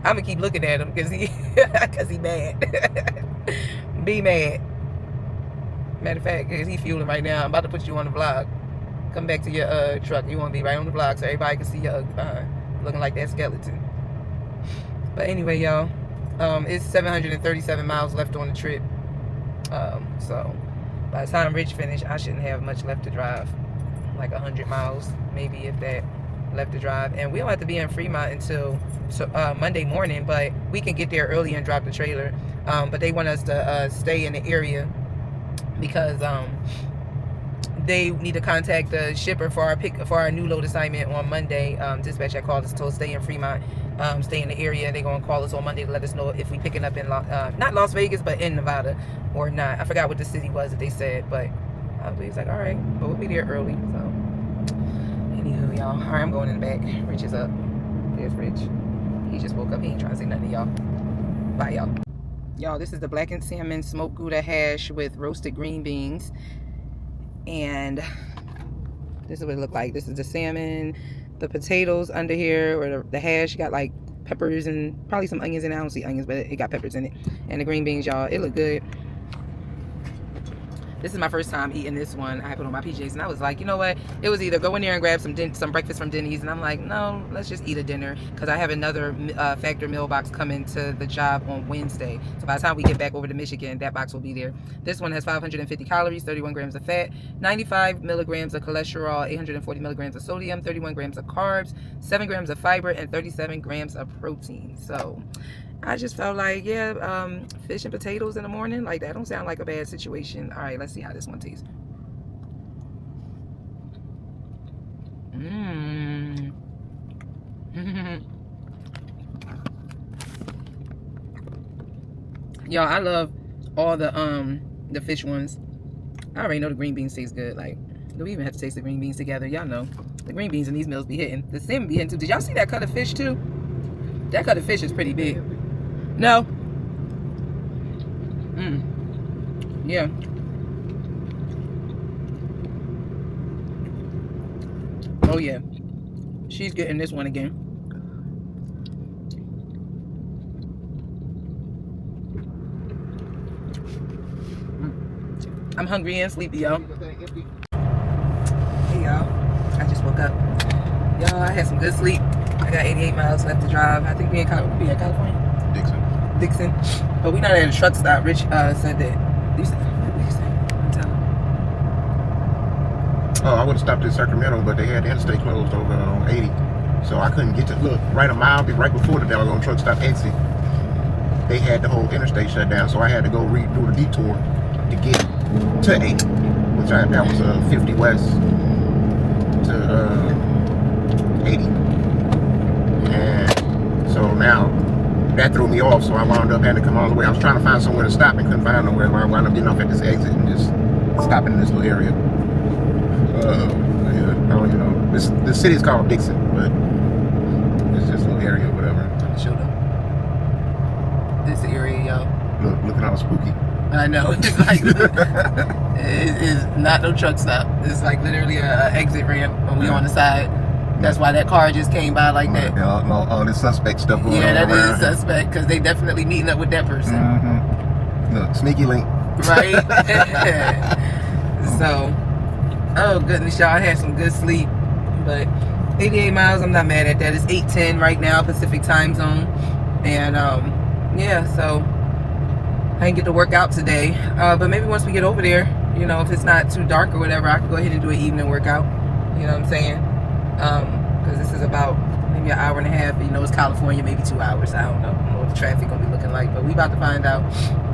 I'm gonna keep looking at him because he mad. Be mad. Matter of fact, because he's fueling right now. I'm about to put you on the vlog. Come back to your truck. You want to be right on the vlog so everybody can see your ugly behind. Looking like that skeleton. But anyway, y'all. It's 737 miles left on the trip. So by the time Rich finished, I shouldn't have much left to drive. Like 100 miles, maybe, if that, left to drive. And we don't have to be in Fremont until Monday morning, but we can get there early and drop the trailer. But they want us to stay in the area because they need to contact the shipper for our new load assignment on Monday. Dispatch had called us, told us stay in Fremont, stay in the area. They're gonna call us on Monday to let us know if we picking up in not Las Vegas, but in Nevada or not. I forgot what the city was that they said, but he's like, all right, but we'll be there early. So anywho, y'all, all right, I'm going in the back. Rich is up. There's Rich. He just woke up. He ain't trying to say nothing to y'all. Bye, y'all. Y'all, this is the blackened salmon smoked Gouda hash with roasted green beans. And this is what it looked like. This is the salmon, the potatoes under here, or the hash. Got like peppers and probably some onions in it. I don't see onions, but it got peppers in it. And the green beans, y'all. It looked good. This is my first time eating this one. I put on my PJs and I was like, you know what? It was either go in there and grab some breakfast from Denny's, and I'm like, no, let's just eat a dinner, because I have another factor meal box coming to the job on Wednesday. So by the time we get back over to Michigan, that box will be there. This one has 550 calories, 31 grams of fat, 95 milligrams of cholesterol, 840 milligrams of sodium, 31 grams of carbs, 7 grams of fiber, and 37 grams of protein. So I just felt like, yeah, fish and potatoes in the morning, like that don't sound like a bad situation. All right, let's see how this one tastes. Y'all, I love all the fish ones. I already know the green beans taste good. Like, do we even have to taste the green beans together? Y'all know the green beans in these meals be hitting. The salmon be hitting too. Did y'all see that cut of fish too? That cut of fish is pretty big. No. Yeah. Oh yeah. She's getting this one again. I'm hungry and sleepy, y'all. Hey y'all. I just woke up. Y'all, I had some good sleep. I got 88 miles left to drive. I think we in California. Dixon. But we not at a truck stop. Rich said that. You said, what did you say? Oh, I would have stopped at Sacramento, but they had the interstate closed over on 80. So I couldn't get to, look, right before the doggone truck stop exit. They had the whole interstate shut down, so I had to go do the detour to get to 80, which that was 50 west to 80. And so now, that threw me off, so I wound up having to come all the way. I was trying to find somewhere to stop and couldn't find nowhere. I wound up getting off at this exit and just stopping in this little area. The city is called Dixon, but it's just a little area or whatever. I'll show them. This area, y'all. Looking all spooky. I know. It's like it's not no truck stop. It's like literally a exit ramp, and we on the side. That's why that car just came by like that. All this suspect stuff going on. Yeah, that is suspect, because they definitely meeting up with that person. Look, sneaky link. Right? So, oh goodness, y'all, I had some good sleep. But 88 miles, I'm not mad at that. It's 8:10 right now, Pacific time zone. And yeah, so I didn't get to work out today. But maybe once we get over there, you know, if it's not too dark or whatever, I can go ahead and do an evening workout. You know what I'm saying? Because this is about maybe an hour and a half. You know, it's California, maybe 2 hours. I don't know what the traffic gonna be looking like, but we about to find out.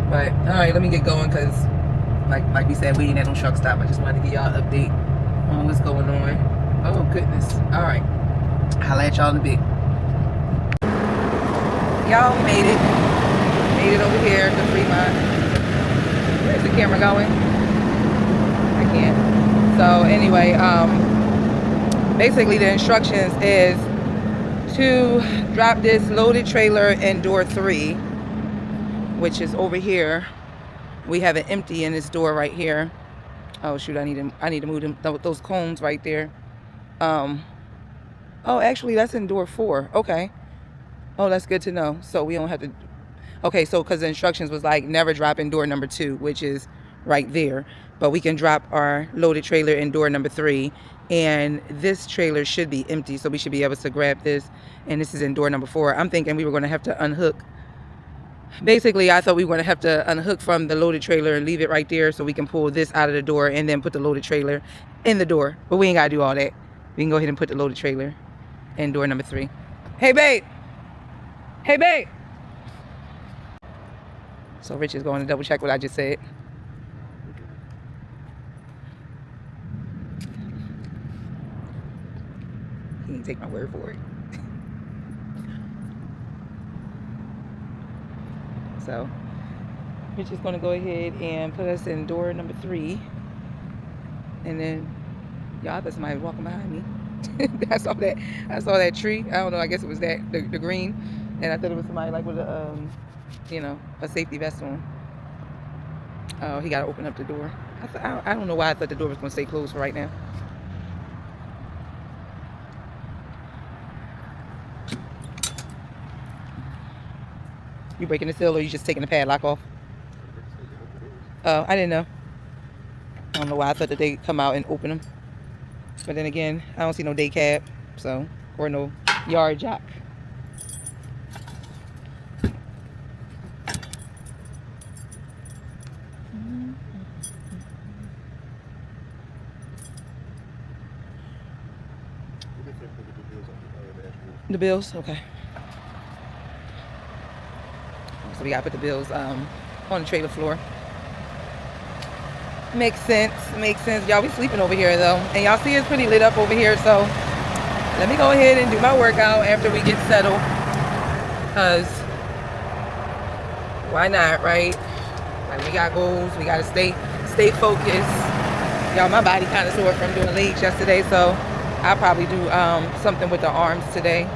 But all right, let me get going, because like we said, we ain't at no truck stop. I just wanted to give y'all an update on what's going on. Oh goodness. All right, I'll at y'all in a bit. Y'all, we made it over here to Fremont. Where's the camera going? I can't. So anyway, basically the instructions is to drop this loaded trailer in door 3, which is over here. We have it empty in this door right here. Oh shoot, I need to move them, those cones right there. Oh, actually that's in door 4. Okay. Oh, that's good to know. So we don't have to. Okay, so because the instructions was like never drop in door number 2, which is right there, but we can drop our loaded trailer in door number 3, and this trailer should be empty, so we should be able to grab this, and this is in door number 4. I'm thinking we were going to have to unhook Basically, I thought we were going to have to unhook from the loaded trailer and leave it right there so we can pull this out of the door and then put the loaded trailer in the door. But we ain't got to do all that. We can go ahead and put the loaded trailer in door number 3. Hey, babe. Hey, babe. So Rich is going to double check what I just said. He didn't take my word for it. So Rich is going to go ahead and put us in door number 3. And then, y'all, I thought somebody was walking behind me. I saw that tree. I don't know, I guess it was the green. And I thought it was somebody like with a, you know, a safety vest on. Oh, he got to open up the door. I don't know why I thought the door was going to stay closed for right now. You breaking the seal or you just taking the padlock off? Oh, I didn't know. I don't know why I thought that they'd come out and open them. But then again, I don't see no day cab, so, or no yard jock. The bills? Okay. So we gotta put the bills on the trailer floor. Makes sense. Makes sense. Y'all, we sleeping over here though. And y'all see it's pretty lit up over here, so let me go ahead and do my workout after we get settled. Cause why not, right? Like, we got goals, we gotta stay focused. Y'all, my body kinda sore from doing legs yesterday, so I'll probably do something with the arms today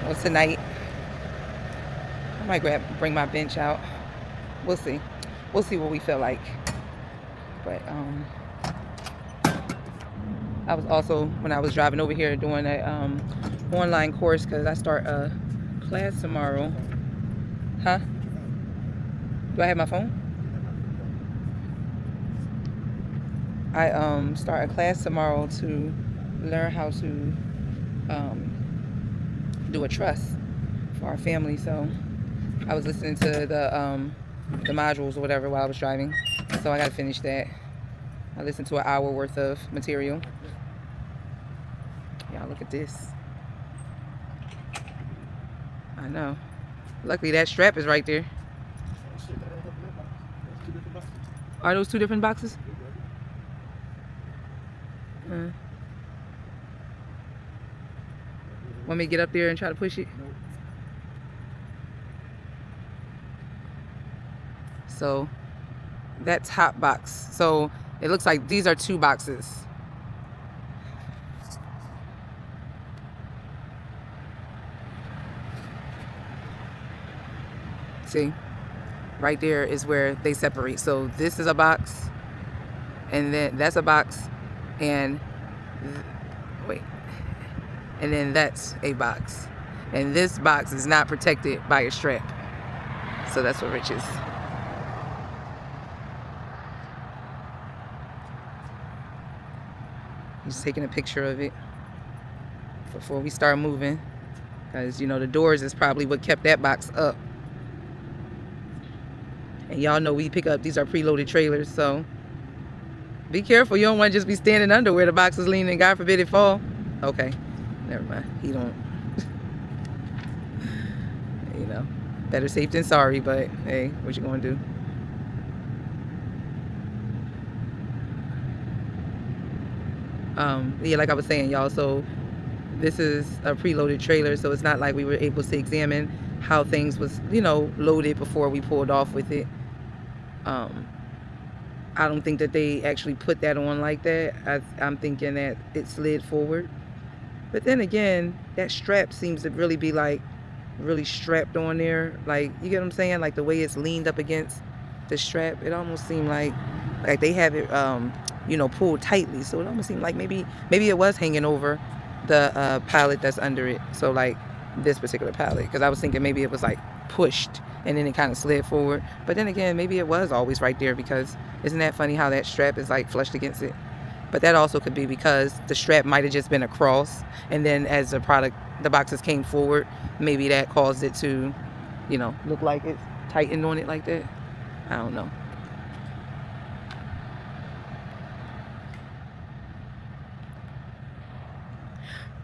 or tonight. I might bring my bench out. We'll see. We'll see what we feel like. But I was also, when I was driving over here, doing an online course because I start a class tomorrow. Huh? Do I have my phone? I start a class tomorrow to learn how to do a truss for our family. So I was listening to the modules or whatever while I was driving. So I got to finish that. I listened to an hour worth of material. Y'all, look at this. I know. Luckily that strap is right there. Are those 2 different boxes? Want me to get up there and try to push it? So that top box. So it looks like these are 2 boxes. See, right there is where they separate. So this is a box, and then that's a box, and wait, and then that's a box, and this box is not protected by a strap. So that's what Rich is. He's taking a picture of it before we start moving, because you know the doors is probably what kept that box up. And y'all know we pick up, these are preloaded trailers, so be careful. You don't want to just be standing under where the box is leaning. God forbid it fall. Okay, never mind. He don't. You know, better safe than sorry, but hey, what you gonna do? Yeah, like I was saying, y'all, so this is a preloaded trailer, so it's not like we were able to examine how things was, you know, loaded before we pulled off with it. I don't think that they actually put that on like that. I'm thinking that it slid forward. But then again, that strap seems to really be like really strapped on there. Like, you get what I'm saying? Like the way it's leaned up against the strap, it almost seemed like they have it, you know, pulled tightly. So it almost seemed like maybe it was hanging over the pallet that's under it. So like this particular pallet, because I was thinking maybe it was like pushed and then it kind of slid forward. But then again, maybe it was always right there, because isn't that funny how that strap is like flushed against it? But that also could be because the strap might have just been across, and then as the boxes came forward, maybe that caused it to, you know, look like it's tightened on it like that. I don't know.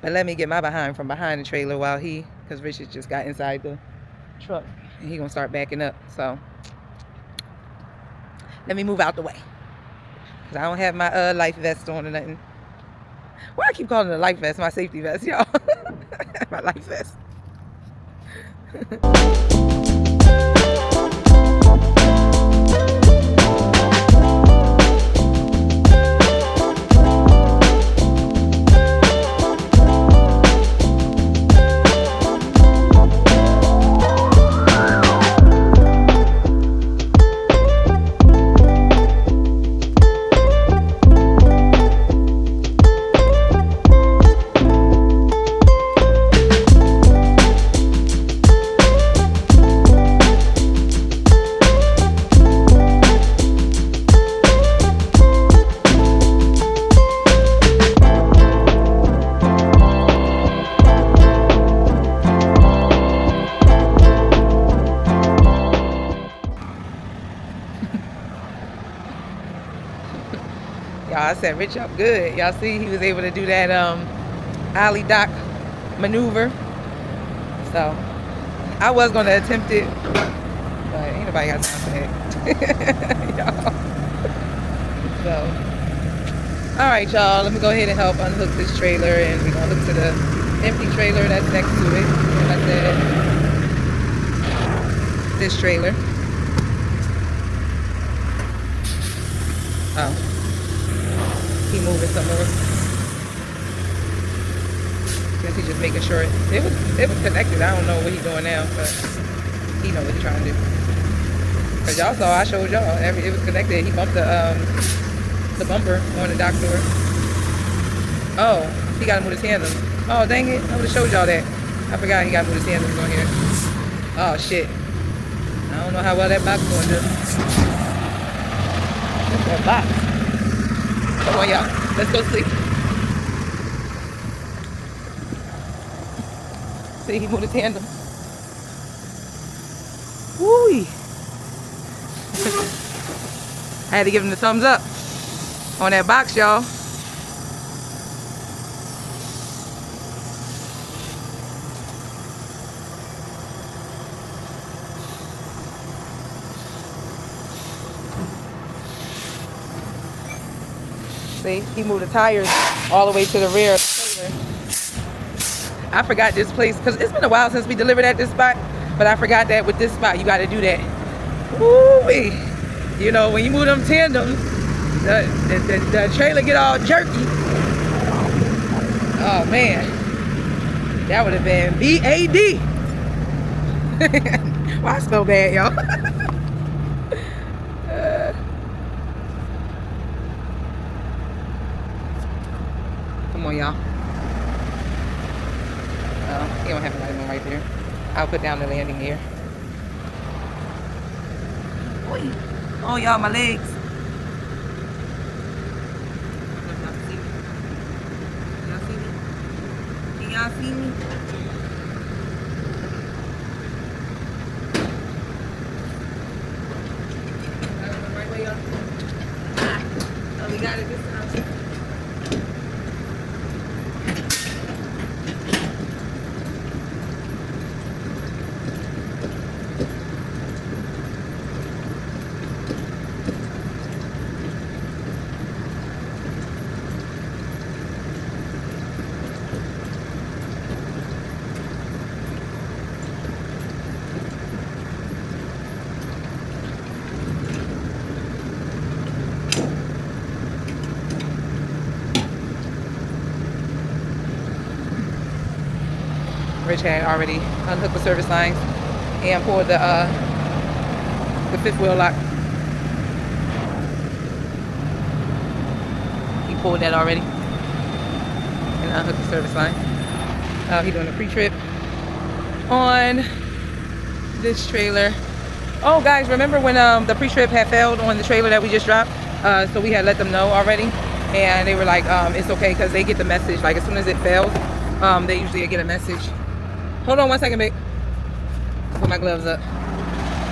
But let me get my behind from behind the trailer while because Richard just got inside the truck and he gonna start backing up. So let me move out the way. Cause I don't have my life vest on or nothing. Why I keep calling it a life vest? My safety vest, y'all. My life vest. I said, Rich up good. Y'all see he was able to do that alley dock maneuver. So I was gonna attempt it, but ain't nobody got time for that. Y'all. So alright y'all, let me go ahead and help unhook this trailer, and we're gonna look to the empty trailer that's next to it. Like I said, this trailer. Oh. He moving some more. Guess he's just making sure it was connected. I don't know what he's doing now, but he know what he's trying to do. Cause y'all saw, I showed y'all, it was connected. He bumped the bumper on the dock door. Oh, he got to move his tandem. Oh dang it! I would have showed y'all that. I forgot he got to move his tandem on here. Oh shit! I don't know how well that box is going to do. What's that box? Come on, y'all. Let's go sleep. See, he moved the tandem. Woo! I had to give him the thumbs up on that box, y'all. See, he moved the tires all the way to the rear. I forgot this place, because it's been a while since we delivered at this spot, but I forgot that with this spot, you got to do that. Woo-wee. You know, when you move them tandems, the trailer get all jerky. Oh, man. That would have been B-A-D. Why I smell bad, y'all? Come on, y'all. Oh, he don't have another one right there. I'll put down the landing gear. Oy. Oh, y'all, my legs. Y'all see me? Can y'all see me? Right way, y'all. Oh, we got it this time. Rich had already unhooked the service lines and pulled the fifth wheel lock. He pulled that already and unhooked the service line. He's doing a pre-trip on this trailer. Oh guys, remember when the pre-trip had failed on the trailer that we just dropped? So we had let them know already, and they were like, it's okay, because they get the message like as soon as it fails. They usually get a message. Hold on one second, babe. Put my gloves up.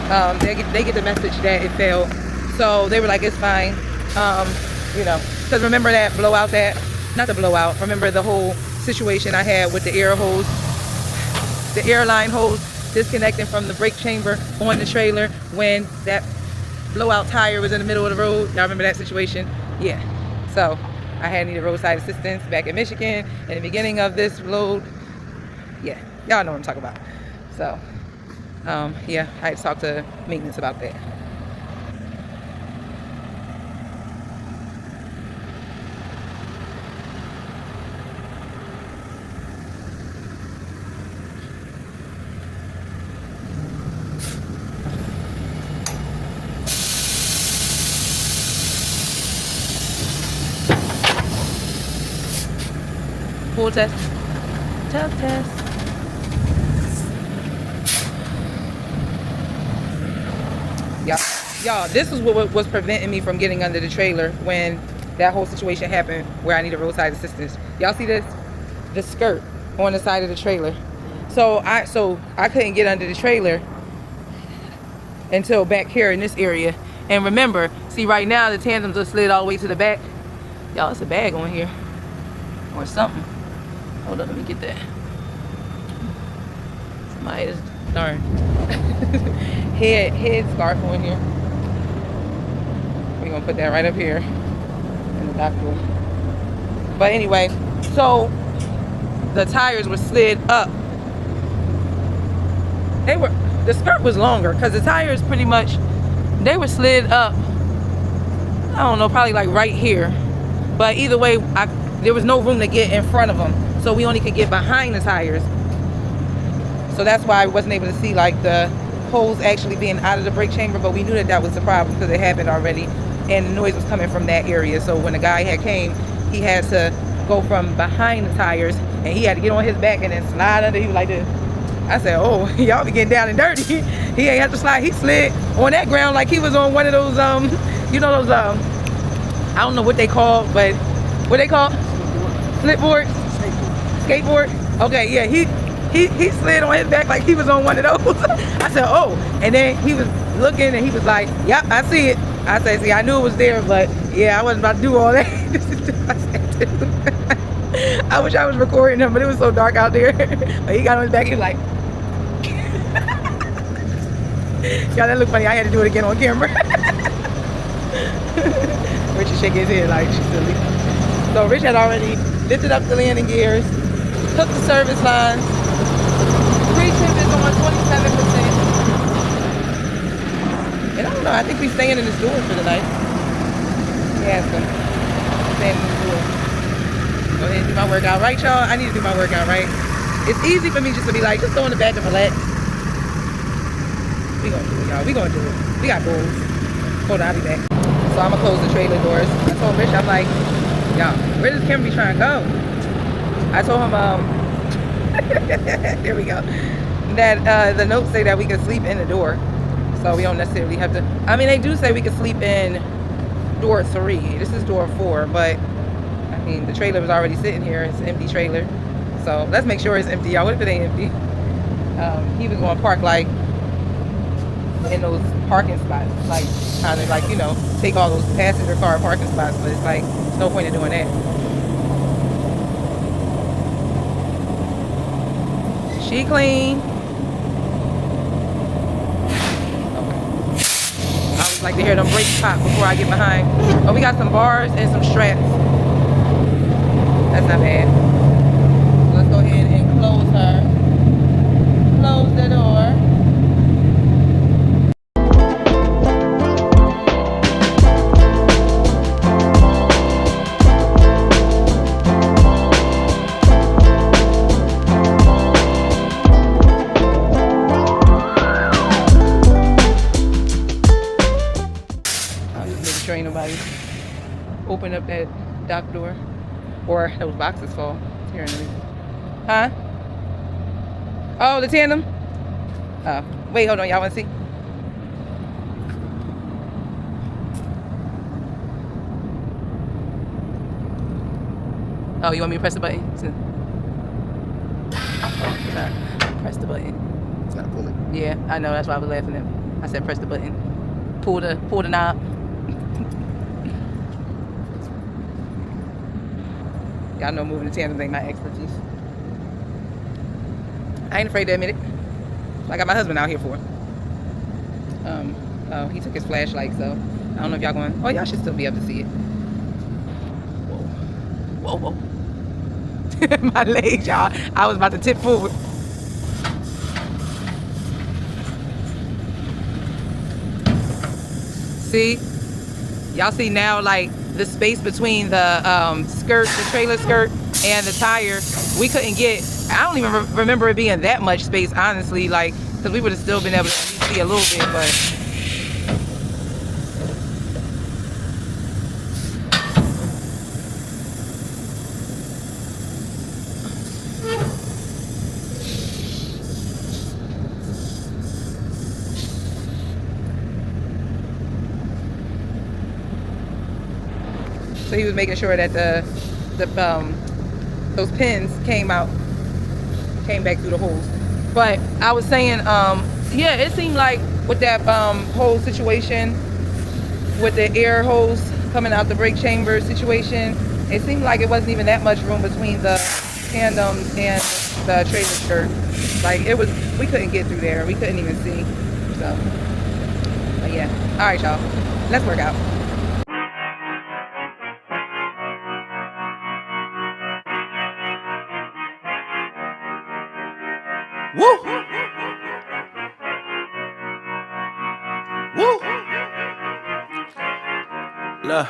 they get the message that it failed. So they were like, it's fine. You know, because remember that blowout, not the blowout, remember the whole situation I had with the air hose, the airline hose disconnecting from the brake chamber on the trailer when that blowout tire was in the middle of the road. Y'all remember that situation? Yeah. So I had needed roadside assistance back in Michigan in the beginning of this load. Yeah, y'all know what I'm talking about. So yeah, I had to talk to maintenance about that. Pull test. Tug test. Y'all, this is what was preventing me from getting under the trailer when that whole situation happened where I needed roadside assistance. Y'all see this? The skirt on the side of the trailer. So I couldn't get under the trailer until back here in this area. And remember, see right now the tandems are slid all the way to the back. Y'all, it's a bag on here or something. Hold on, let me get that. Somebody is darn head scarf on here. We're gonna put that right up here in the back door. But anyway, so the tires were slid up. The skirt was longer because the tires pretty much, they were slid up. I don't know, probably like right here. But either way, there was no room to get in front of them. So we only could get behind the tires. So that's why I wasn't able to see like the hose actually being out of the brake chamber, but we knew that was the problem because it happened already and the noise was coming from that area. So when the guy came, he had to go from behind the tires and he had to get on his back and then slide under. He was like this. I said, oh, y'all be getting down and dirty. He ain't have to slide. He slid on that ground like he was on one of those, you know, those, I don't know what they call, but what they call? Flipboard? Skateboard? Okay, yeah, he slid on his back like he was on one of those. I said, oh, and then he was looking and he was like, yep, I see it. I said, see, I knew it was there, but yeah, I wasn't about to do all that. I wish I was recording him, but it was so dark out there. But he got on his back, he was like, y'all, that looked funny. I had to do it again on camera. Rich is shaking his head like she's silly. So Rich had already lifted up the landing gears, hooked the service lines. Pretrip is on 27%. And I don't know, I think we're staying in this door for the night. Yeah, so staying in this door. Go ahead and do my workout, right, y'all? I need to do my workout, right? It's easy for me just to be like, just go in the back and relax. We gonna do it, y'all. We gonna do it. We got goals. Hold on, I'll be back. So I'm gonna close the trailer doors. I told Rich, I'm like, y'all, where does Kim be trying to go? I told him, there we go, that the notes say that we can sleep in the door. So we don't necessarily have to, I mean, they do say we can sleep in door 3. This is door 4, but I mean, the trailer was already sitting here. It's an empty trailer. So let's make sure it's empty, y'all. What if it ain't empty? He was going to park like in those parking spots, like kind of like, you know, take all those passenger car parking spots, but it's like, there's no point in doing that. She clean. I always like to hear them brakes pop before I get behind. Oh, we got some bars and some straps. That's not bad. So let's go ahead and close her. Close the door. Ain't nobody open up that dock door or those boxes fall. Here in the huh? Oh, the tandem? Wait, hold on, y'all wanna see? Oh, you want me to press the button? Press the button. It's not pulling. Yeah, I know, that's why I was laughing at me. I said press the button. Pull the knob. Y'all know moving the tandem ain't my expertise. I ain't afraid to admit it. I got my husband out here for it. Oh, he took his flashlight, so I don't know if y'all going. Oh, y'all should still be able to see it. Whoa. My legs, y'all. I was about to tip forward. See? Y'all see now, like, the space between the skirt, the trailer skirt, and the tire. We couldn't get, I don't even remember it being that much space, honestly, like, because we would have still been able to see a little bit, but. So he was making sure that those pins came back through the holes. But I was saying, yeah, it seemed like with that whole situation with the air hose coming out the brake chamber situation, it seemed like it wasn't even that much room between the tandem and the trailer skirt. Like we couldn't get through there. We couldn't even see. So, but yeah. All right, y'all. Let's work out. Woo! Woo! Look,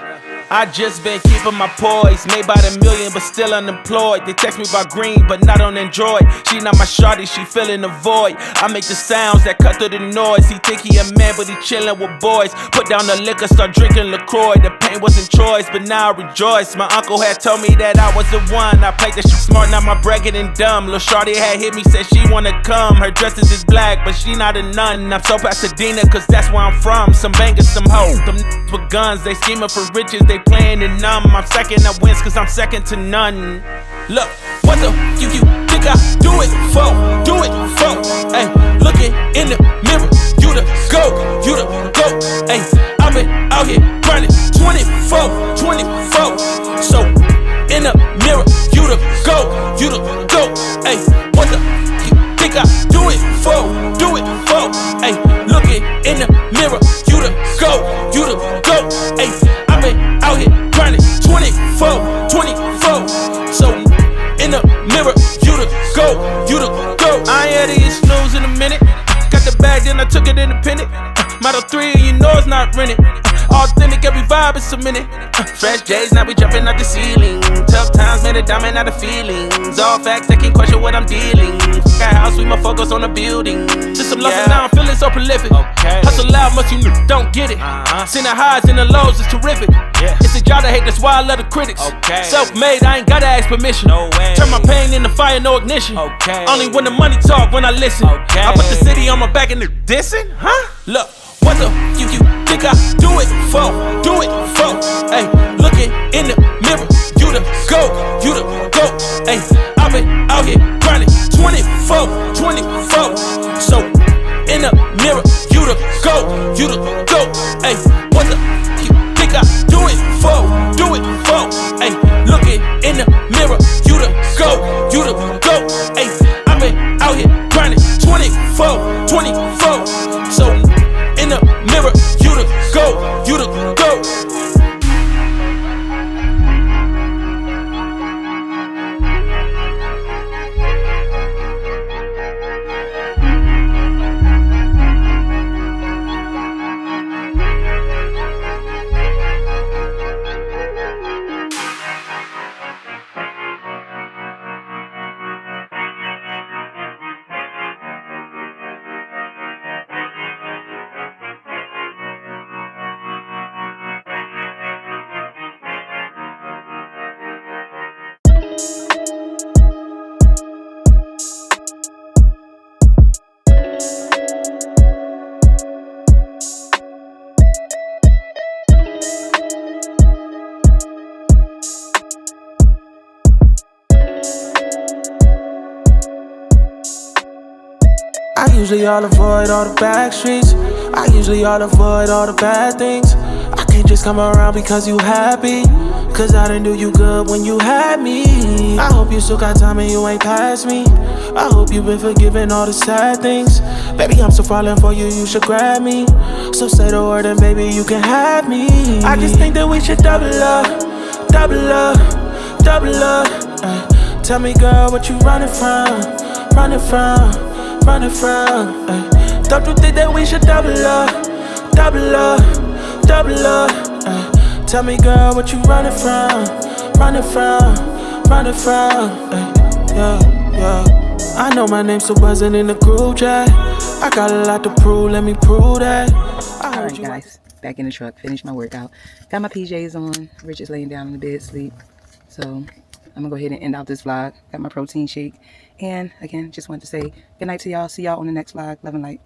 I just been keeping my poise. Made by the million, but still unemployed. They text me about green, but not on Android. She not my shawty, she filling the void. I make the sounds that cut through the noise. He think he a man, but he chillin' with boys. Put down the liquor, start drinking LaCroix. The pain wasn't choice, but now I rejoice. My uncle had told me that I was the one. I played that shit smart, now my bragging and dumb. Lil' shawty had hit me, said she wanna come. Her dresses is black, but she not a nun. I'm so Pasadena, cause that's where I'm from. Some bangers, some hoes. Them with guns, they scheming for riches, they playing it numb. I'm second, I wins cause I'm second to none. Look, what the you think I do it for? Do it for? Ay, looking in the mirror, you the go, ay, I've been out here grinding 24. So, in the mirror, you the go, ay, what the you think I do it for? Do it for? Ay, looking in the mirror, you the go, ay, I've been out here grinding 24. So in the mirror, you the go. I ain't had to snooze in a minute. Got the bag, then I took it independent. Model 3, and you know it's not rented. Authentic, every vibe is cemented. Fresh J's, now we jumping out the ceiling. Tough times made a diamond out of feelings. All facts, they can't question what I'm dealing. Got house, we more focus on the building. Just some losses, now I'm feeling so prolific. Okay. Hustle loud, much you don't get it. Seen the highs and the lows, it's terrific. It's a job to hate, that's why I love the critics. Self-made, I ain't gotta ask permission. No way. Turn my pain into fire, no ignition. Only when the money talk, when I listen. I put the city on my back and they're dissing, huh? Look, what the you think I do it for? Do it for? Ay, looking in the mirror, you the go, ay, I've been out here grinding 24. So in the mirror, you the go, ay, what the you think I do it for? Do it for? Ay, looking in the mirror, you the go, ay, I've been out here grinding 24. So in the mirror, you the go. I usually all avoid all the back streets. I usually all avoid all the bad things. I can't just come around because you happy, cause I didn't do you good when you had me. I hope you still got time and you ain't past me. I hope you've been forgiving all the sad things. Baby, I'm still falling for you, you should grab me. So say the word and baby, you can have me. I just think that we should double up, double up, double up. Tell me girl, what you running from, running from, running from. Don't you think that we should double up, double up, double up. Tell me girl, what you running from, running from, running from. Yeah, yeah. I know my name's still buzzing in the group chat. I got a lot to prove, let me prove that. Alright guys, back in the truck, finished my workout. Got my PJs on, Rich is laying down in the bed asleep. So I'm gonna go ahead and end out this vlog. Got my protein shake. And again, just wanted to say good night to y'all. See y'all on the next vlog. Love and light.